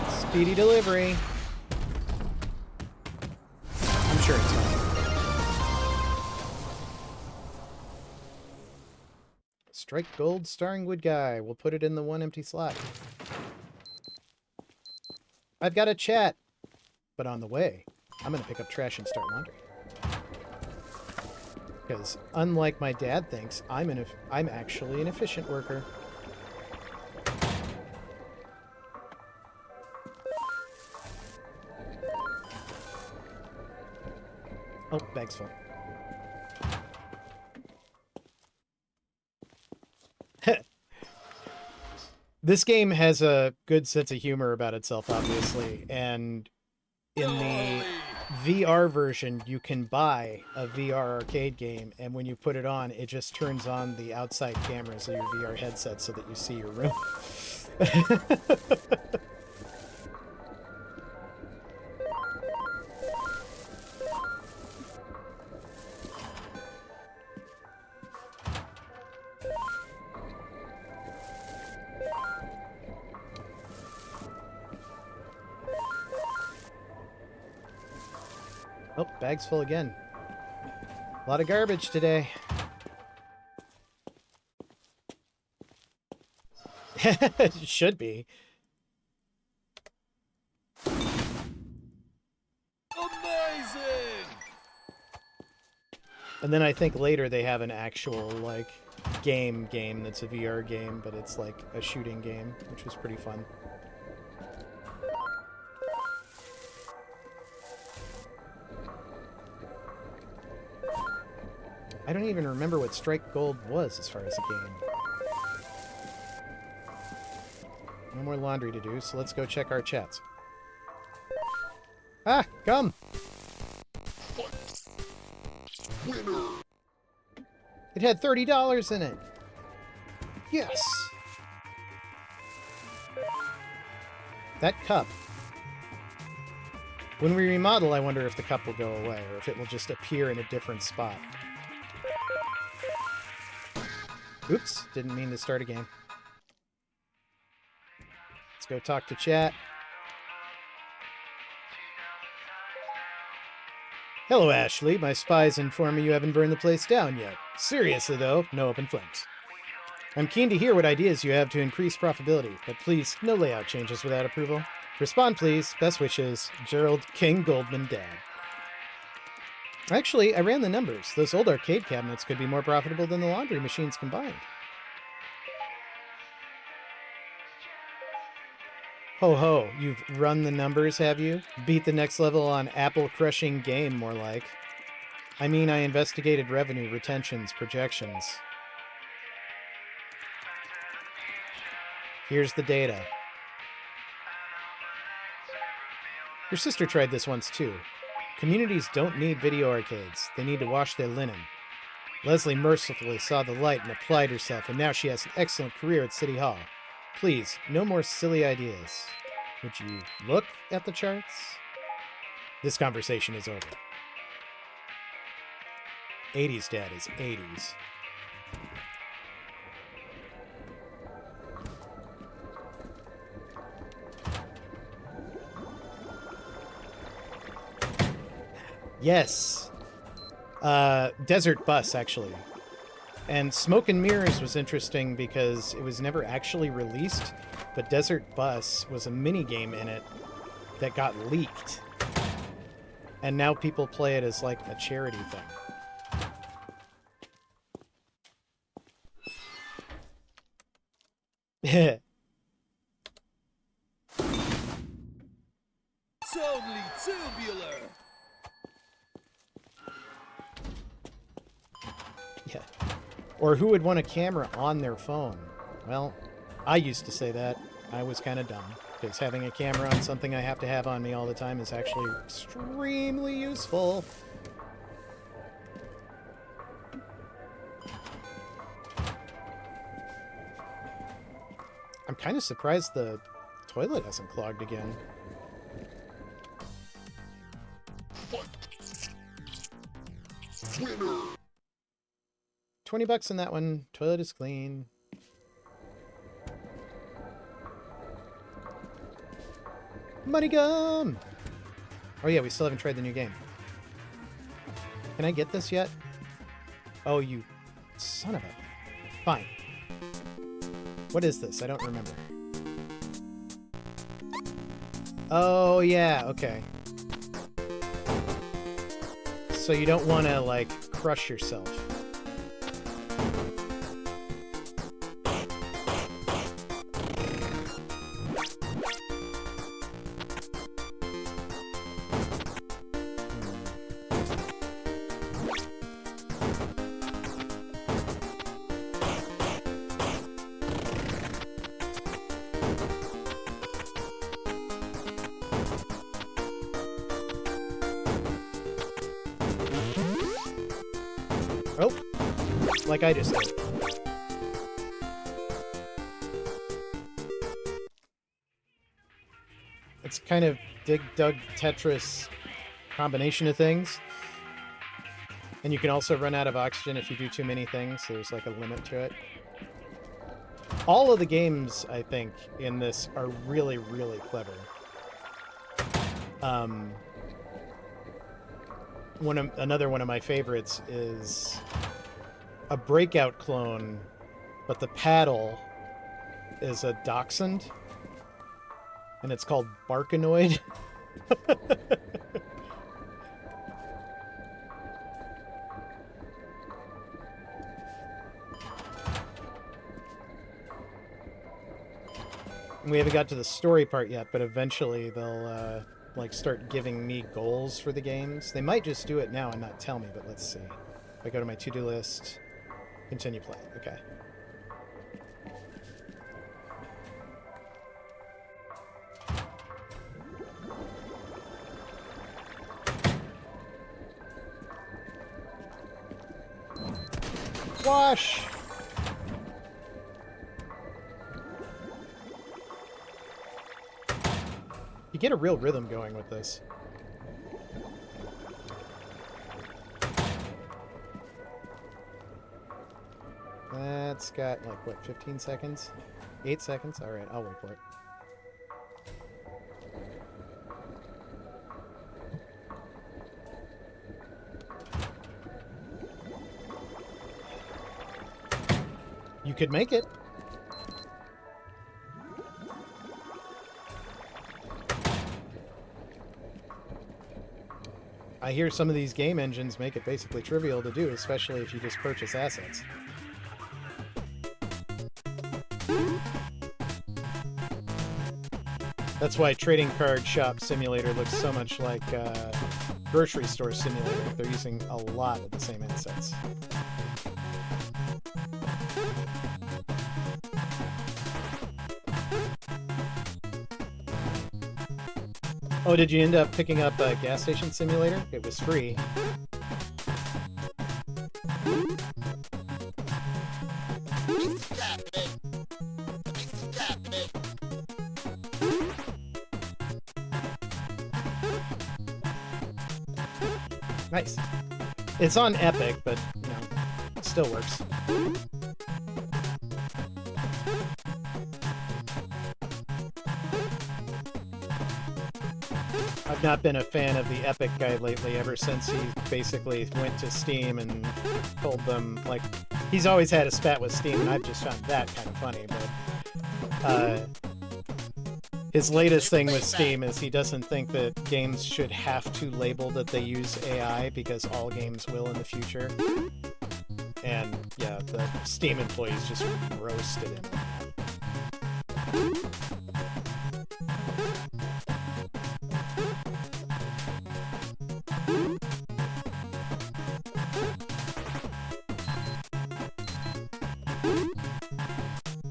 Speedy delivery. I'm sure it's fine. Strike gold starring wood guy. We'll put it in the one empty slot. I've got a chat. But on the way, I'm going to pick up trash and start laundry. Because unlike my dad thinks, I'm actually an efficient worker. Oh, bag's full. This game has a good sense of humor about itself, obviously, and in the VR version, you can buy a VR arcade game, and when you put it on, it just turns on the outside cameras of your VR headset so that you see your room. Oh, bag's full again. A lot of garbage today. It should be. Amazing! And then I think later they have an actual, like, game that's a VR game, but it's like a shooting game, which was pretty fun. I don't even remember what Strike Gold was as far as a game. No more laundry to do, so let's go check our chats. Ah, come! Winner! It had $30 in it! Yes! That cup. When we remodel, I wonder if the cup will go away, or if it will just appear in a different spot. Oops, didn't mean to start a game. Let's go talk to chat. Hello, Ashley. My spies inform me you haven't burned the place down yet. Seriously, though, no open flames. I'm keen to hear what ideas you have to increase profitability, but please, no layout changes without approval. Respond, please. Best wishes, Gerald King Goldman, Dad. Actually, I ran the numbers. Those old arcade cabinets could be more profitable than the laundry machines combined. Ho ho, you've run the numbers, have you? Beat the next level on apple-crushing game, more like. I mean, I investigated revenue, retentions, projections. Here's the data. Your sister tried this once, too. Communities don't need video arcades. They need to wash their linen. Leslie mercifully saw the light and applied herself, and now she has an excellent career at City Hall. Please, no more silly ideas. Would you look at the charts? This conversation is over. 80s, Dad, is 80s. Yes. Desert Bus, actually. And Smoke and Mirrors was interesting because it was never actually released, but Desert Bus was a mini-game in it that got leaked. And now people play it as, like, a charity thing. Totally tubular! Yeah. Or who would want a camera on their phone? Well, I used to say that. I was kind of dumb, because having a camera on something I have to have on me all the time is actually extremely useful. I'm kind of surprised the toilet hasn't clogged again. Winner! $20 in that one. Toilet is clean. Money gum! Oh yeah, we still haven't tried the new game. Can I get this yet? Oh, you son of a... Fine. What is this? I don't remember. Oh yeah, okay. So you don't want to, like, crush yourself. Oh, like I just did. It's kind of Dig Dug Tetris combination of things. And you can also run out of oxygen if you do too many things. So there's like a limit to it. All of the games, I think, in this are really, really clever. Another one of my favorites is a Breakout clone, but the paddle is a dachshund, and it's called Barkanoid. We haven't got to the story part yet, but eventually they'll like start giving me goals for the games. They might just do it now and not tell me, but let's see. If I go to my to-do list, continue playing. Okay. Wash! You get a real rhythm going with this. That's got, like, what, 15 seconds? 8 seconds? Alright, I'll wait for it. You could make it. I hear some of these game engines make it basically trivial to do, especially if you just purchase assets. That's why Trading Card Shop Simulator looks so much like Grocery Store Simulator. They're using a lot of the same assets. Oh, did you end up picking up a gas station simulator? It was free. Nice. It's on Epic, but, you know, it still works. I've not been a fan of the Epic guy lately, ever since he basically went to Steam and told them, like, he's always had a spat with Steam, and I've just found that kind of funny, but his latest thing with Steam is he doesn't think that games should have to label that they use AI, because all games will in the future. And, yeah, the Steam employees just roasted him.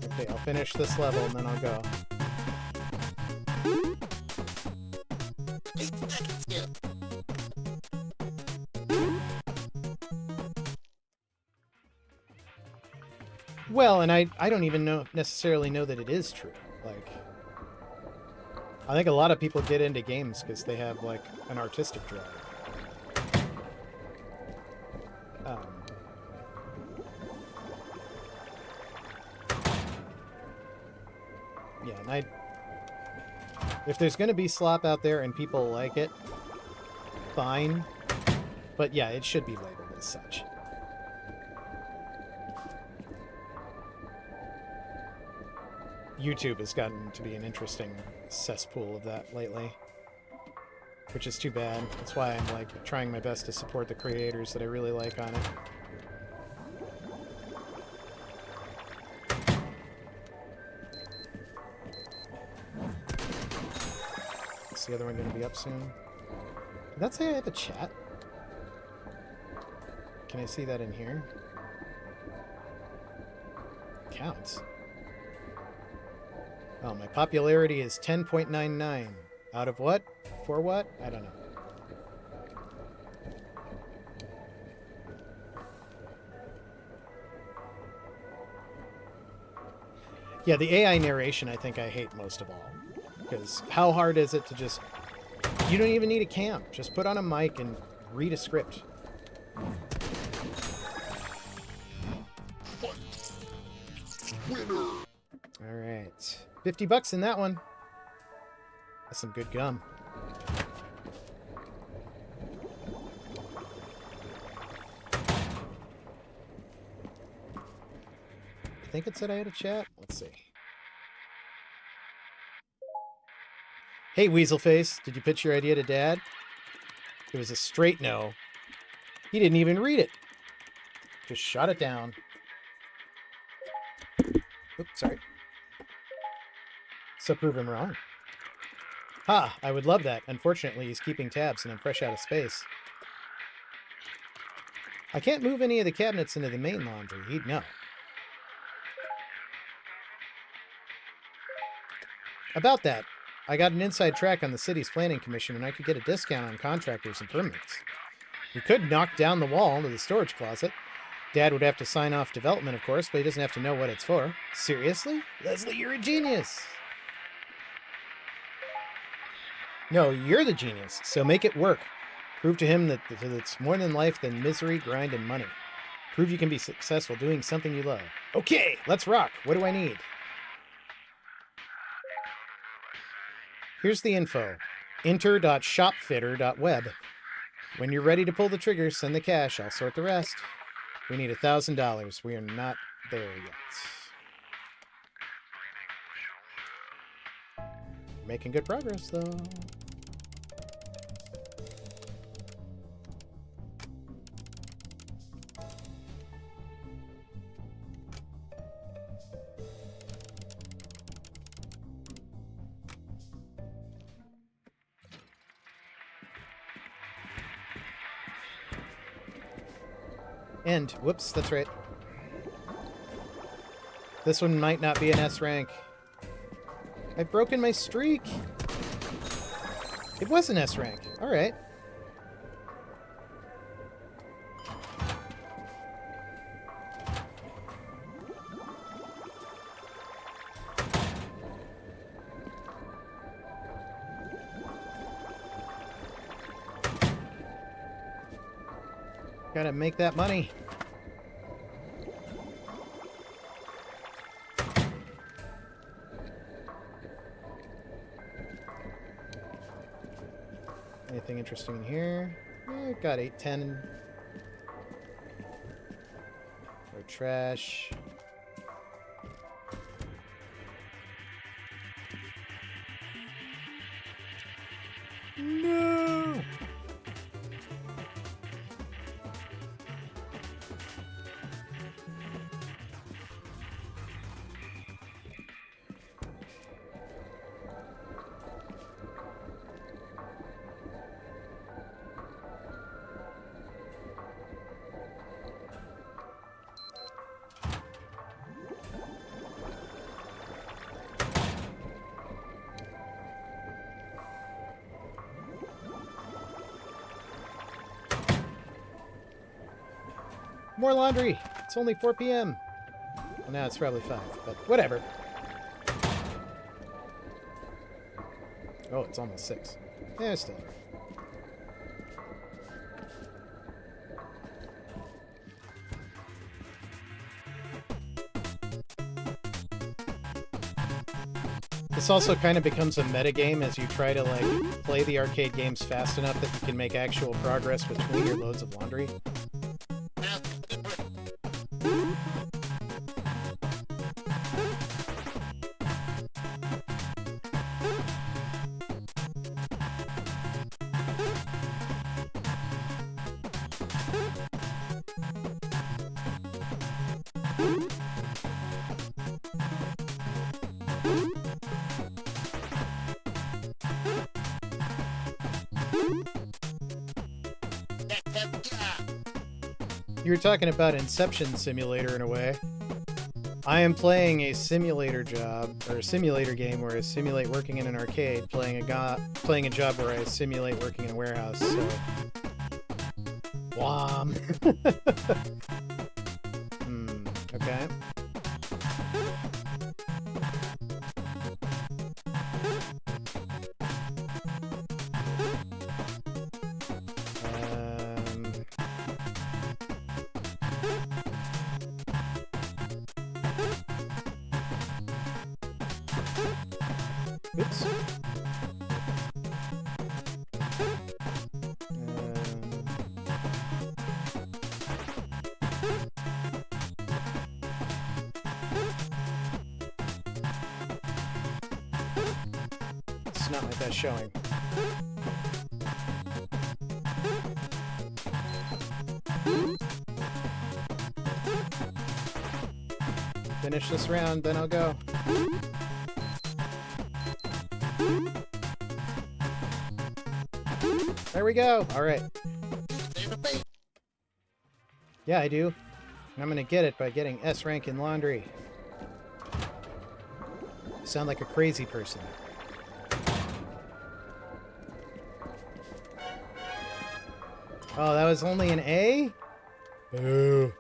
Okay, I'll finish this level and then I'll go. Well, and I don't even necessarily know that it is true. Like, I think a lot of people get into games because they have, like, an artistic drive. Yeah, and if there's going to be slop out there and people like it, fine. But yeah, it should be labeled as such. YouTube has gotten to be an interesting cesspool of that lately, which is too bad. That's why I'm, like, trying my best to support the creators that I really like on it. Is the other one going to be up soon? Did that say I have a chat? Can I see that in here? Counts. Oh, my popularity is 10.99. Out of what? For what? I don't know. Yeah, the AI narration I think I hate most of all. Because how hard is it to just... You don't even need a cam. Just put on a mic and read a script. Alright. $50 in that one. That's some good gum. I think it said I had a chat. Let's see. Hey, Weaselface, did you pitch your idea to Dad? It was a straight no. He didn't even read it. Just shot it down. Oops, sorry. So prove him wrong. Ha, I would love that. Unfortunately, he's keeping tabs and I'm fresh out of space. I can't move any of the cabinets into the main laundry. He'd know. About that, I got an inside track on the city's planning commission and I could get a discount on contractors and permits. We could knock down the wall into the storage closet. Dad would have to sign off development, of course, but he doesn't have to know what it's for. Seriously? Leslie, you're a genius! No, you're the genius, so make it work. Prove to him that it's more than life than misery, grind, and money. Prove you can be successful doing something you love. Okay, let's rock. What do I need? Here's the info. Enter.shopfitter.web. When you're ready to pull the trigger, send the cash. I'll sort the rest. We need $1,000. We are not there yet. Making good progress, though. And, whoops, that's right. This one might not be an S rank. I've broken my streak. It was an S rank. Alright. Gotta make that money. Anything interesting in here? Got 810. Or trash. No! More laundry! It's only 4 p.m. Well, now it's probably 5, but whatever. Oh, it's almost 6. Yeah, still. This also kind of becomes a metagame as you try to, like, play the arcade games fast enough that you can make actual progress between your loads of laundry. You were talking about Inception Simulator in a way. I am playing a simulator job, or a simulator game where I simulate working in an arcade, playing a job where I simulate working in a warehouse, so... Wham! Okay. Oops. not my best showing. Finish this round, then I'll go. There we go. All right. Yeah, I do. And I'm gonna get it by getting S rank in laundry. I sound like a crazy person. Oh, that was only an A? Boo.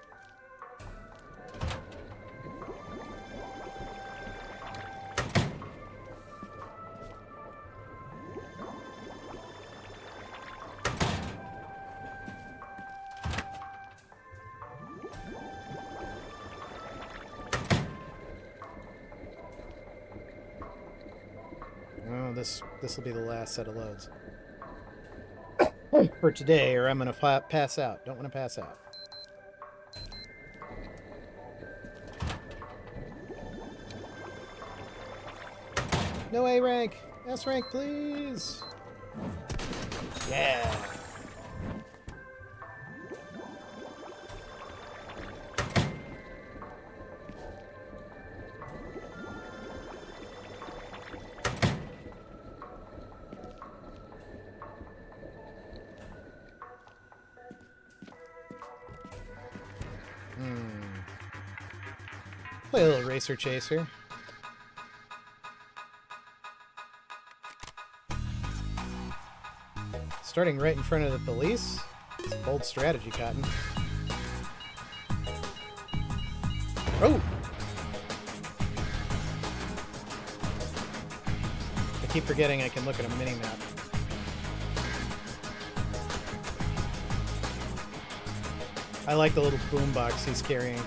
Oh, this will be the last set of loads. For today, or I'm going to pass out. Don't want to pass out. No A rank. S rank, please. Yeah. Play a little Racer Chaser. Starting right in front of the police? It's a bold strategy, Cotton. Oh! I keep forgetting I can look at a mini-map. I like the little boombox he's carrying.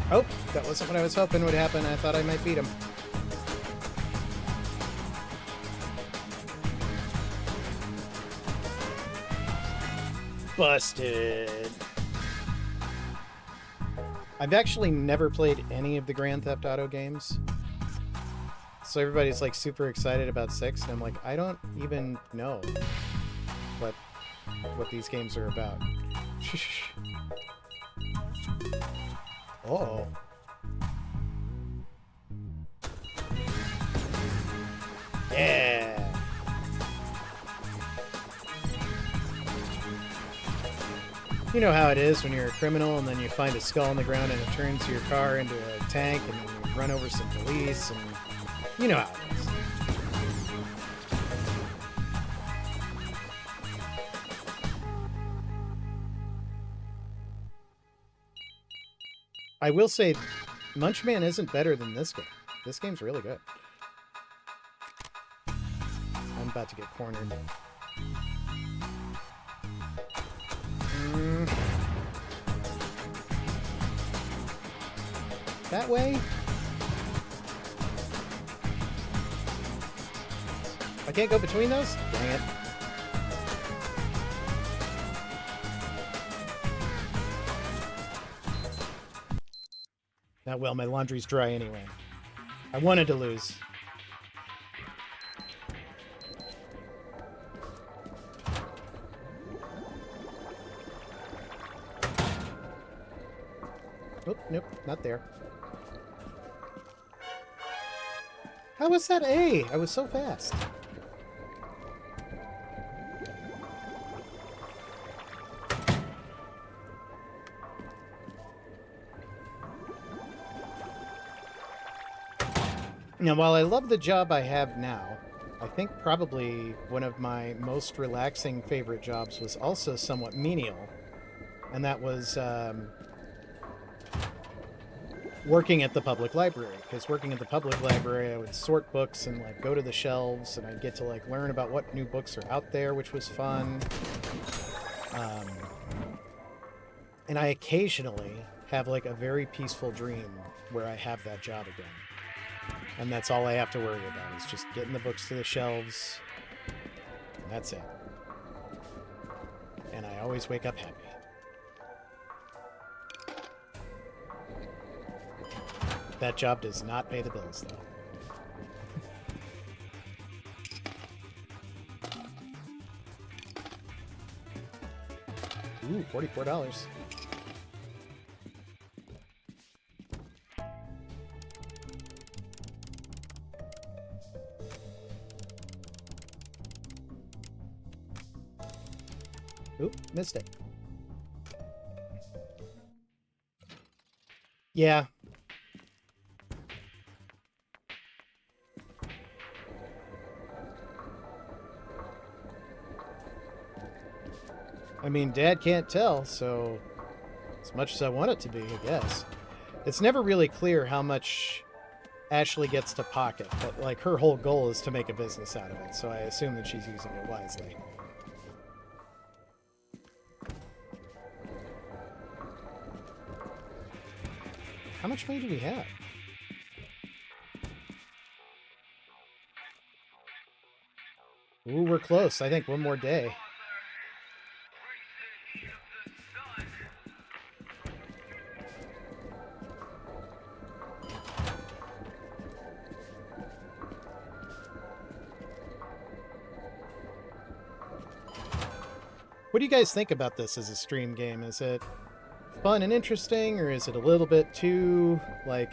Oh, that wasn't what I was hoping would happen. I thought I might beat him. Busted. I've actually never played any of the Grand Theft Auto games. So everybody's like super excited about 6, and I'm like, I don't even know what these games are about. Oh. Yeah. You know how it is when you're a criminal and then you find a skull on the ground and it turns your car into a tank and then you run over some police and you know how it is. I will say, Munchman isn't better than this game. This game's really good. I'm about to get cornered. That way? I can't go between those? Dang it. Not well, my laundry's dry anyway. I wanted to lose. Oh, nope, not there. How was that A? I was so fast. Now, while I love the job I have now, I think probably one of my most relaxing favorite jobs was also somewhat menial, and that was working at the public library. Because working at the public library, I would sort books and like go to the shelves, and I'd get to like learn about what new books are out there, which was fun. And I occasionally have like a very peaceful dream where I have that job again. And that's all I have to worry about, is just getting the books to the shelves. And that's it. And I always wake up happy. That job does not pay the bills, though. Ooh, $44. Oop, missed it. Yeah. I mean, Dad can't tell, so as much as I want it to be, I guess. It's never really clear how much Ashley gets to pocket, but like her whole goal is to make a business out of it, so I assume that she's using it wisely. How much money do we have? Ooh, we're close. I think one more day. What do you guys think about this as a stream game? Is it fun and interesting, or is it a little bit too, like,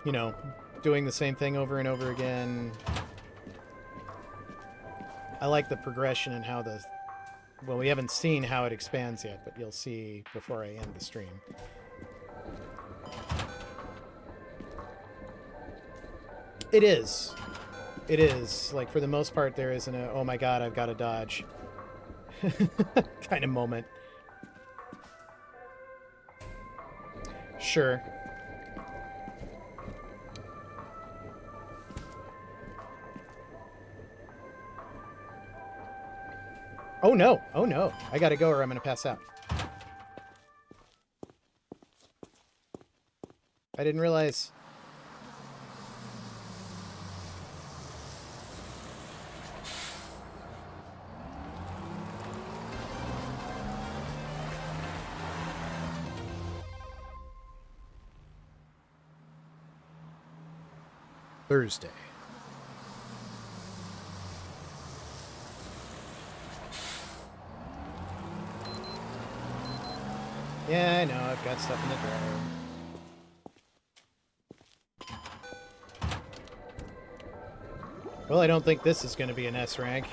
you know, doing the same thing over and over again? I like the progression and how the... Well, we haven't seen how it expands yet, but you'll see before I end the stream. It is. It is. Like, for the most part, there isn't a, oh my god, I've got to dodge kind of moment. Sure. Oh no! Oh no! I gotta go or I'm gonna pass out. I didn't realize... Thursday. Yeah, I know, I've got stuff in the dryer. Well, I don't think this is going to be an S rank.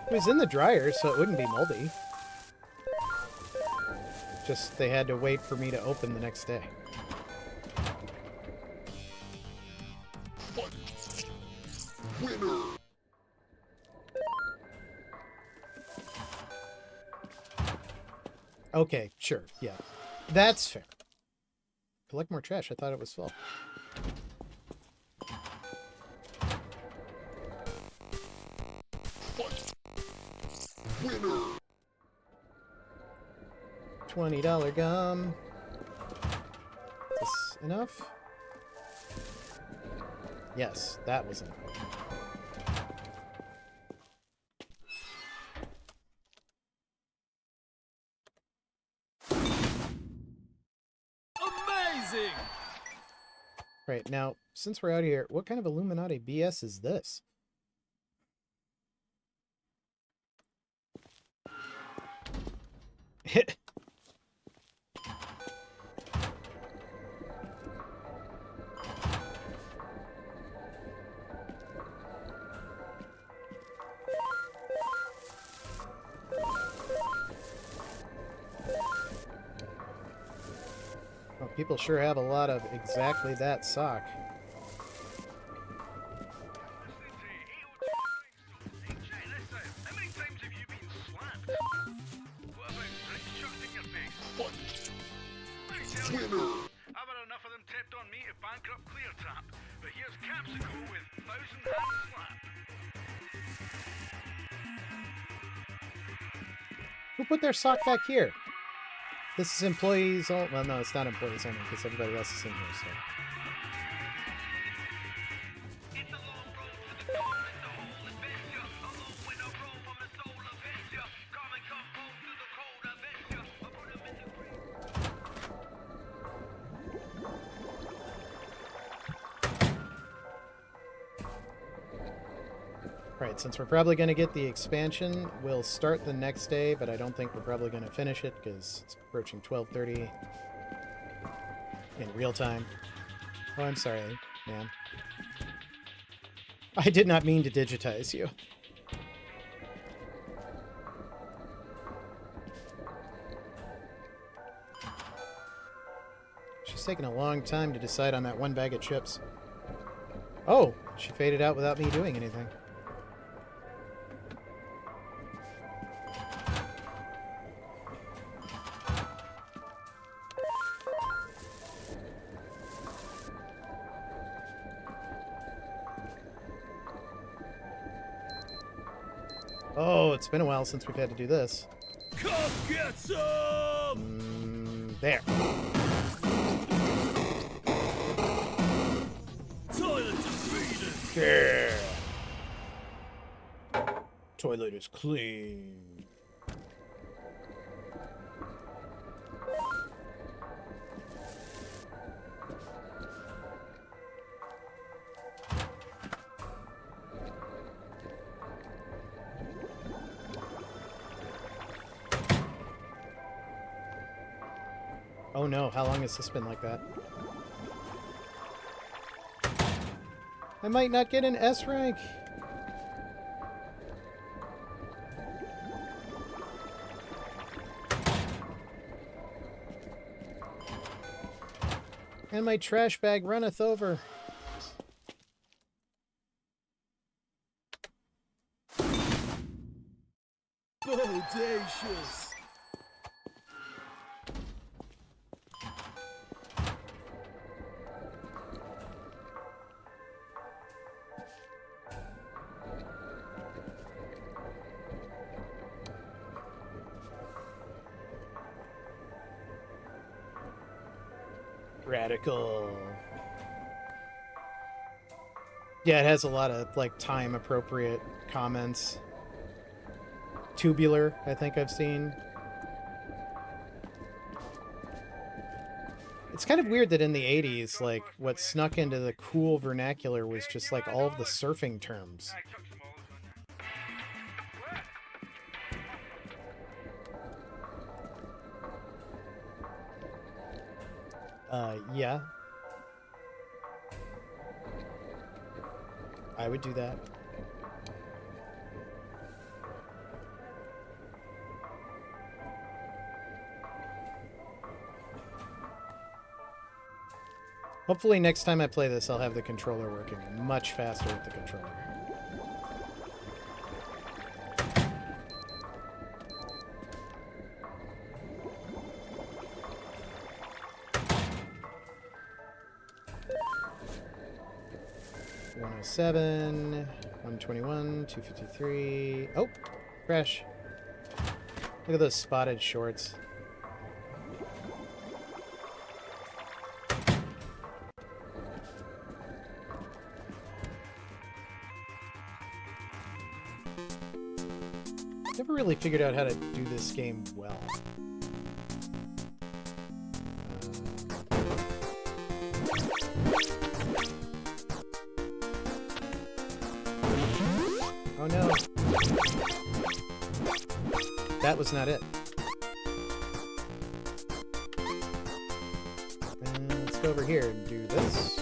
It was in the dryer, so it wouldn't be moldy. Just they had to wait for me to open the next day. Winner. Okay, sure, yeah. That's fair. Collect more trash, I thought it was full. Winner. $20 gum. Is this enough? Yes, that was enough. Amazing. Right, now, since we're out here, what kind of Illuminati BS is this? Hit. Oh, people sure have a lot of exactly that sock. Winner. I've had enough of them tipped on me to bankrupt Clear Tap, but here's Capsicle with Thousand Hand Slap. Who put their sock back here? This is employees only. Well, no, it's not employees only because everybody else is in here, so. It's a long road to the goal, it's a whole adventure. Alone with a roll from a soul adventure. Come and come home to the cold adventure. I put 'em in the Alright, since we're probably going to get the expansion, we'll start the next day, but I don't think we're probably going to finish it because it's approaching 12:30 in real time. Oh, I'm sorry, man. I did not mean to digitize you. She's taking a long time to decide on that one bag of chips. Oh, she faded out without me doing anything. Oh, it's been a while since we've had to do this. Come get some! There. Toilet defeated! Yeah. Toilet is clean. Oh no, how long has this been like that? I might not get an S rank. And my trash bag runneth over. Bodacious! Radical. Yeah, it has a lot of like time appropriate comments. Tubular, I think I've seen. It's kind of weird that in the 80s, like, what snuck into the cool vernacular was just like all of the surfing terms. I took some olives on you. Yeah. I would do that. Hopefully next time I play this, I'll have the controller working much faster with the controller. $107, $121, $253. Oh, crash. Look at those spotted shorts. Never really figured out how to do this game well. Oh no. That was not it. Let's go over here and do this.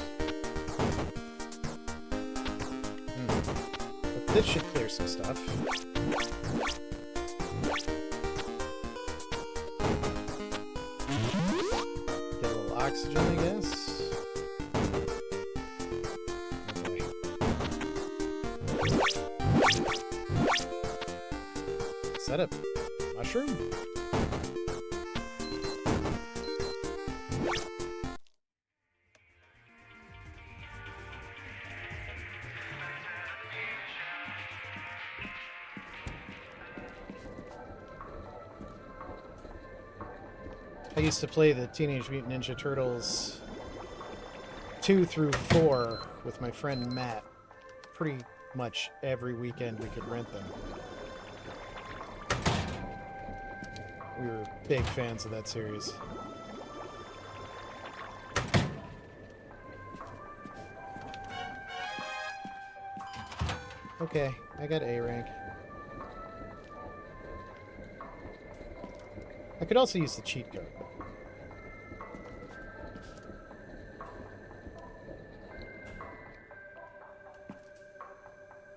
But this should clear some stuff. Get a little oxygen, I guess. Okay. Set up mushroom. used to play the Teenage Mutant Ninja Turtles 2 through 4 with my friend Matt. Pretty much every weekend we could rent them. We were big fans of that series. Okay, I got A rank. I could also use the cheat code.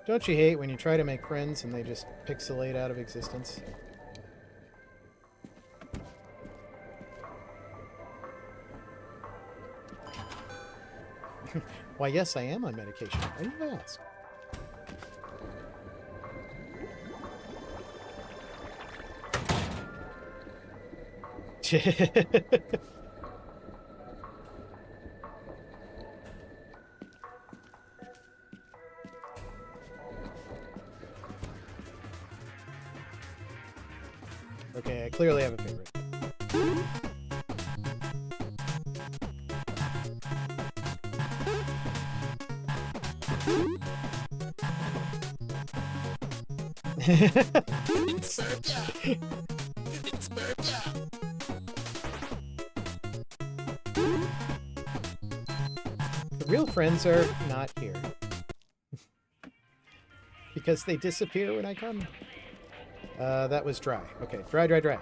Don't you hate when you try to make friends and they just pixelate out of existence? Why, yes, I am on medication. Why do you ask? Okay, I clearly have a favorite. The real friends are not here. Because they disappear when I come. That was dry. Okay, dry, dry, dry.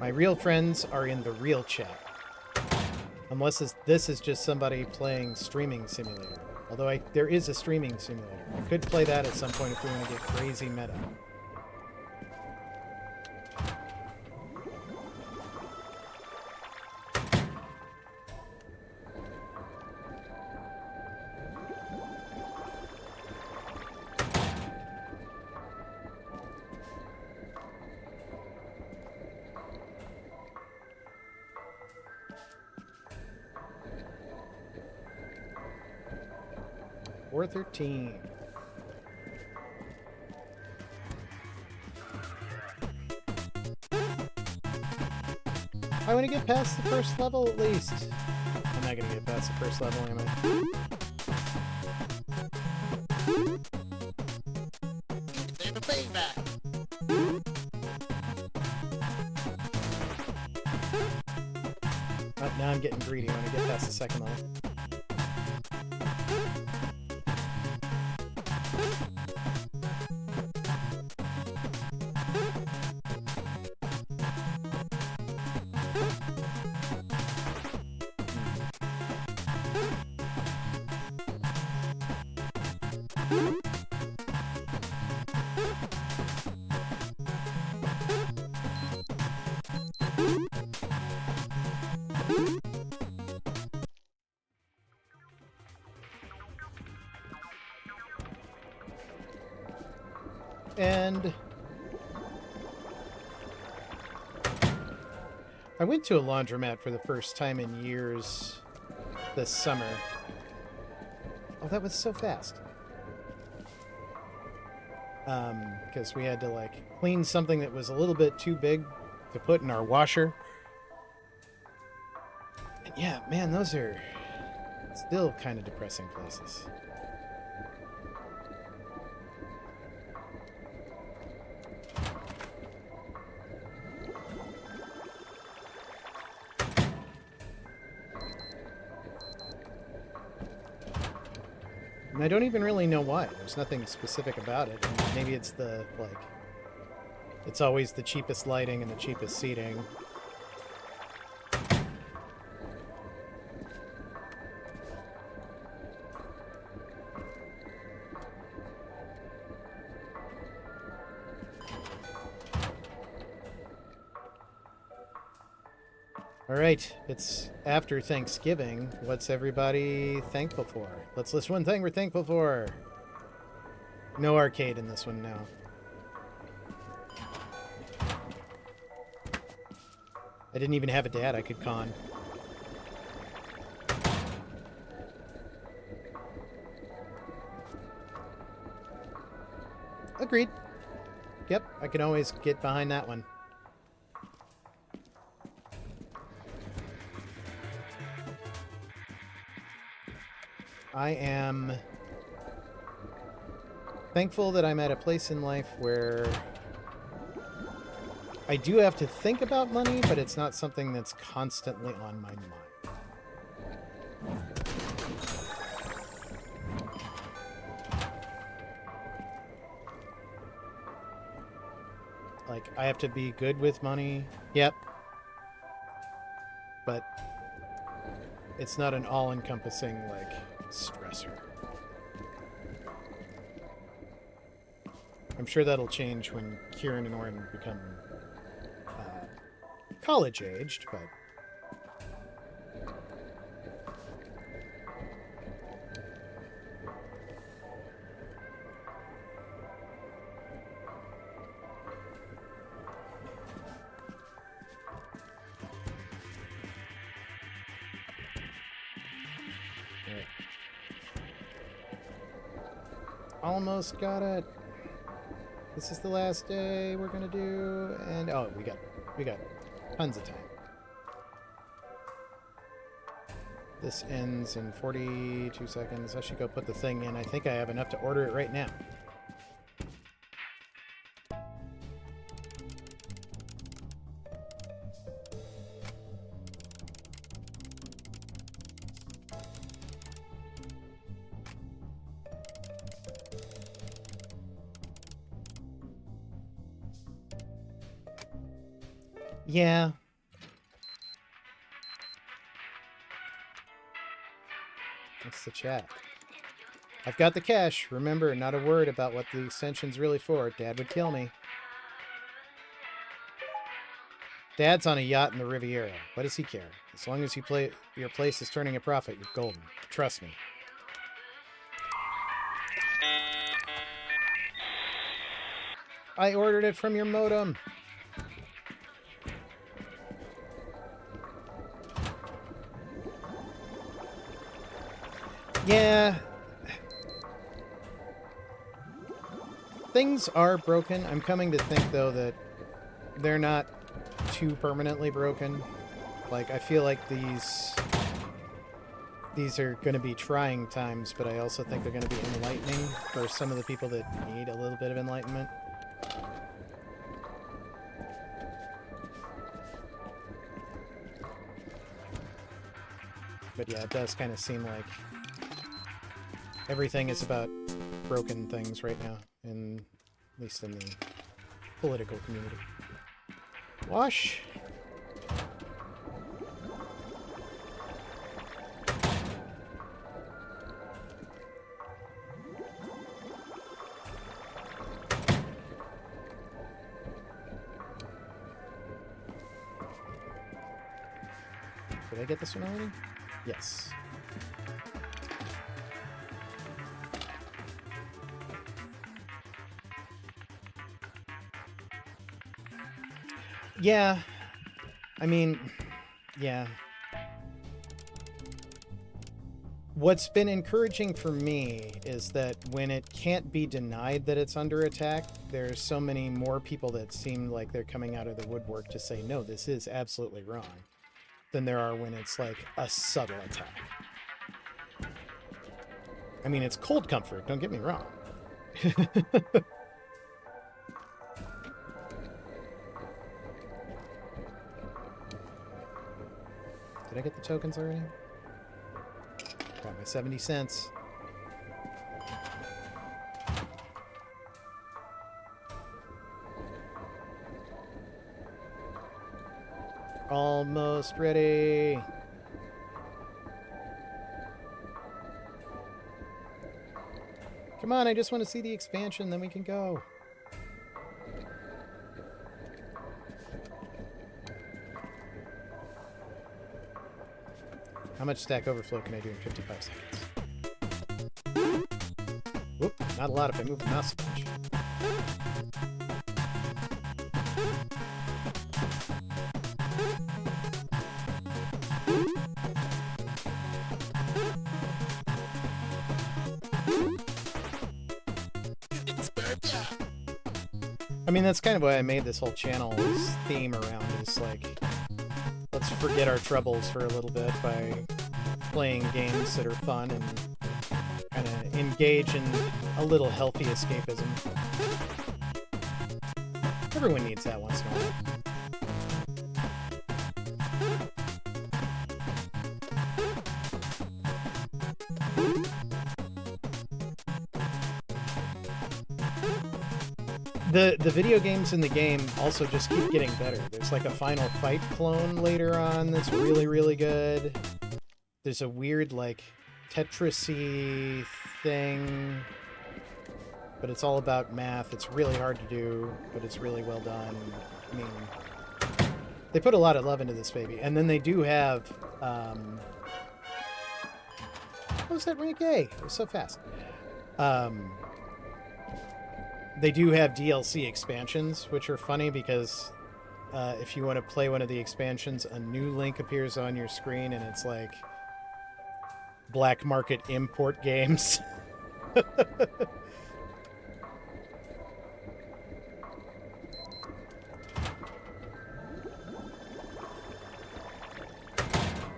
My real friends are in the real chat. Unless this is just somebody playing Streaming Simulator. Although there is a Streaming Simulator. I could play that at some point if we want to get crazy meta. Or 13. I want to get past the first level at least. I'm not going to get past the first level, am I? Oh, now I'm getting greedy when I get past the second level. And I went to a laundromat for the first time in years this summer. Oh, that was so fast. Because we had to, like, clean something that was a little bit too big to put in our washer. And yeah, man, those are still kind of depressing places. And I don't even really know why. There's nothing specific about it. And maybe it's the, like, it's always the cheapest lighting and the cheapest seating. All right, it's after Thanksgiving. What's everybody thankful for? Let's list one thing we're thankful for. No arcade in this one now. I didn't even have a dad I could con. Agreed. Yep, I can always get behind that one. I am thankful that I'm at a place in life where I do have to think about money, but it's not something that's constantly on my mind. Like, I have to be good with money. Yep. But it's not an all-encompassing, like, stressor. I'm sure that'll change when Kieran and Orin become college-aged, but... Right. Almost got it. This is the last day we're gonna do, and oh, we got tons of time. This ends in 42 seconds. I should go put the thing in. I think I have enough to order it right now. Yeah. That's the chat. I've got the cash. Remember, not a word about what the extension's really for. Dad would kill me. Dad's on a yacht in the Riviera. What does he care? As long as your place is turning a profit, you're golden. Trust me. I ordered it from your modem. Yeah. Things are broken. I'm coming to think, though, that they're not too permanently broken. Like, I feel like these are going to be trying times, but I also think they're going to be enlightening for some of the people that need a little bit of enlightenment. But yeah, it does kind of seem like everything is about broken things right now, at least in the political community. Wash. Did I get this one already? Yes. Yeah. I mean, yeah. What's been encouraging for me is that when it can't be denied that it's under attack, there's so many more people that seem like they're coming out of the woodwork to say, no, this is absolutely wrong, than there are when it's like a subtle attack. I mean, it's cold comfort, don't get me wrong. Did I get the tokens already? Got my 70 cents. Almost ready. Come on, I just want to see the expansion, then we can go. How much Stack Overflow can I do in 55 seconds? Whoop, not a lot if I move the mouse a bunch. I mean, that's kind of why I made this whole channel's theme around is like, let's forget our troubles for a little bit by playing games that are fun and kind of engage in a little healthy escapism. Everyone needs that once in a while. The video games in the game also just keep getting better. There's like a Final Fight clone later on that's really, really good. There's a weird, like, Tetris-y thing, but it's all about math. It's really hard to do, but it's really well done. I mean, they put a lot of love into this baby. And then they do have, what was that rank A? It was so fast. They do have DLC expansions, which are funny because if you want to play one of the expansions, a new link appears on your screen, and it's like black market import games.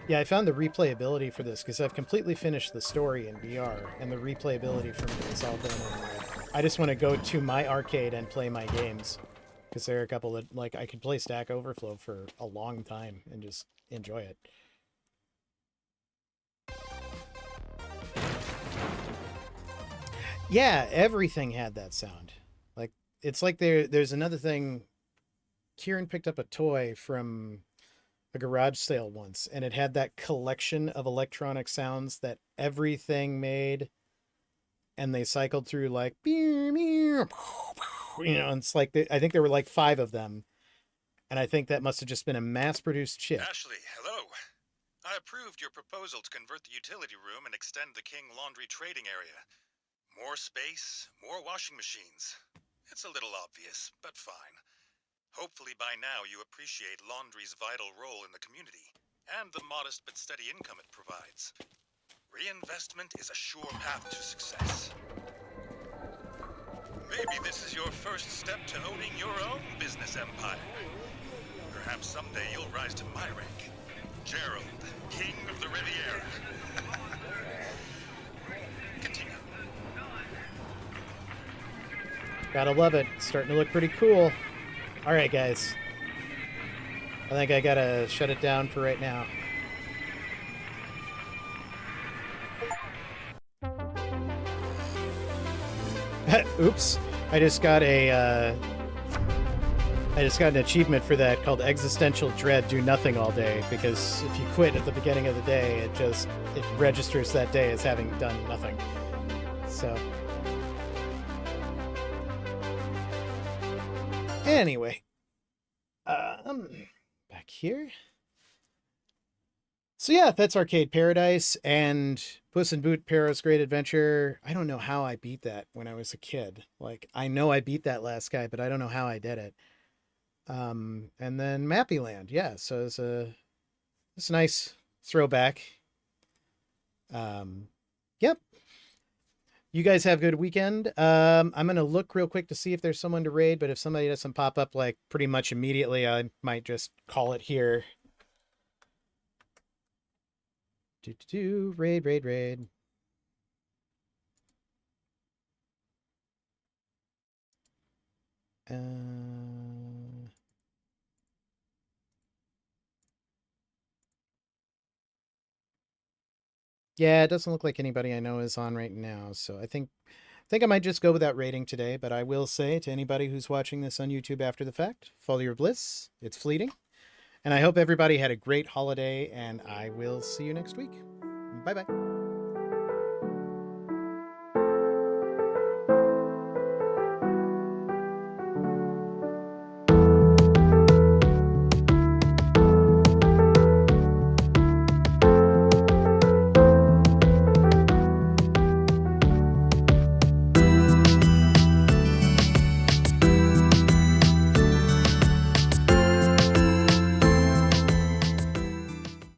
Yeah, I found the replayability for this because I've completely finished the story in VR, and the replayability for me is all done in I just want to go to my arcade and play my games, because there are a couple that, like, I could play Stack Overflow for a long time and just enjoy it. Yeah, everything had that sound. Like, it's like there's another thing. Kieran picked up a toy from a garage sale once, and it had that collection of electronic sounds that everything made, and they cycled through like, you know, and it's like, I think there were like 5 of them, and I think that must have just been a mass-produced chip. Ashley, hello. I approved your proposal to convert the utility room and extend the King Laundry trading area. More space, more washing machines. It's a little obvious, but fine. Hopefully by now you appreciate laundry's vital role in the community, and the modest but steady income it provides. Reinvestment is a sure path to success. Maybe this is your first step to owning your own business empire. Perhaps someday you'll rise to my rank. Gerald, King of the Riviera. Continue. Gotta love it. Starting to look pretty cool. All right, guys. I think I gotta shut it down for right now. Oops. I just got an achievement for that called Existential Dread Do Nothing All Day, because if you quit at the beginning of the day, it registers that day as having done nothing. So anyway, back here. So yeah, that's Arcade Paradise and Puss in Boot Paro's Great Adventure. I don't know how I beat that when I was a kid. Like, I know I beat that last guy, but I don't know how I did it. And then Mappy Land. Yeah, so it's a nice throwback. Yep. You guys have a good weekend. I'm going to look real quick to see if there's someone to raid, but if somebody doesn't pop up like pretty much immediately, I might just call it here. Raid. Yeah, it doesn't look like anybody I know is on right now, so I think I might just go with that rating today, but I will say to anybody who's watching this on YouTube after the fact, follow your bliss. It's fleeting. And I hope everybody had a great holiday, and I will see you next week. Bye-bye.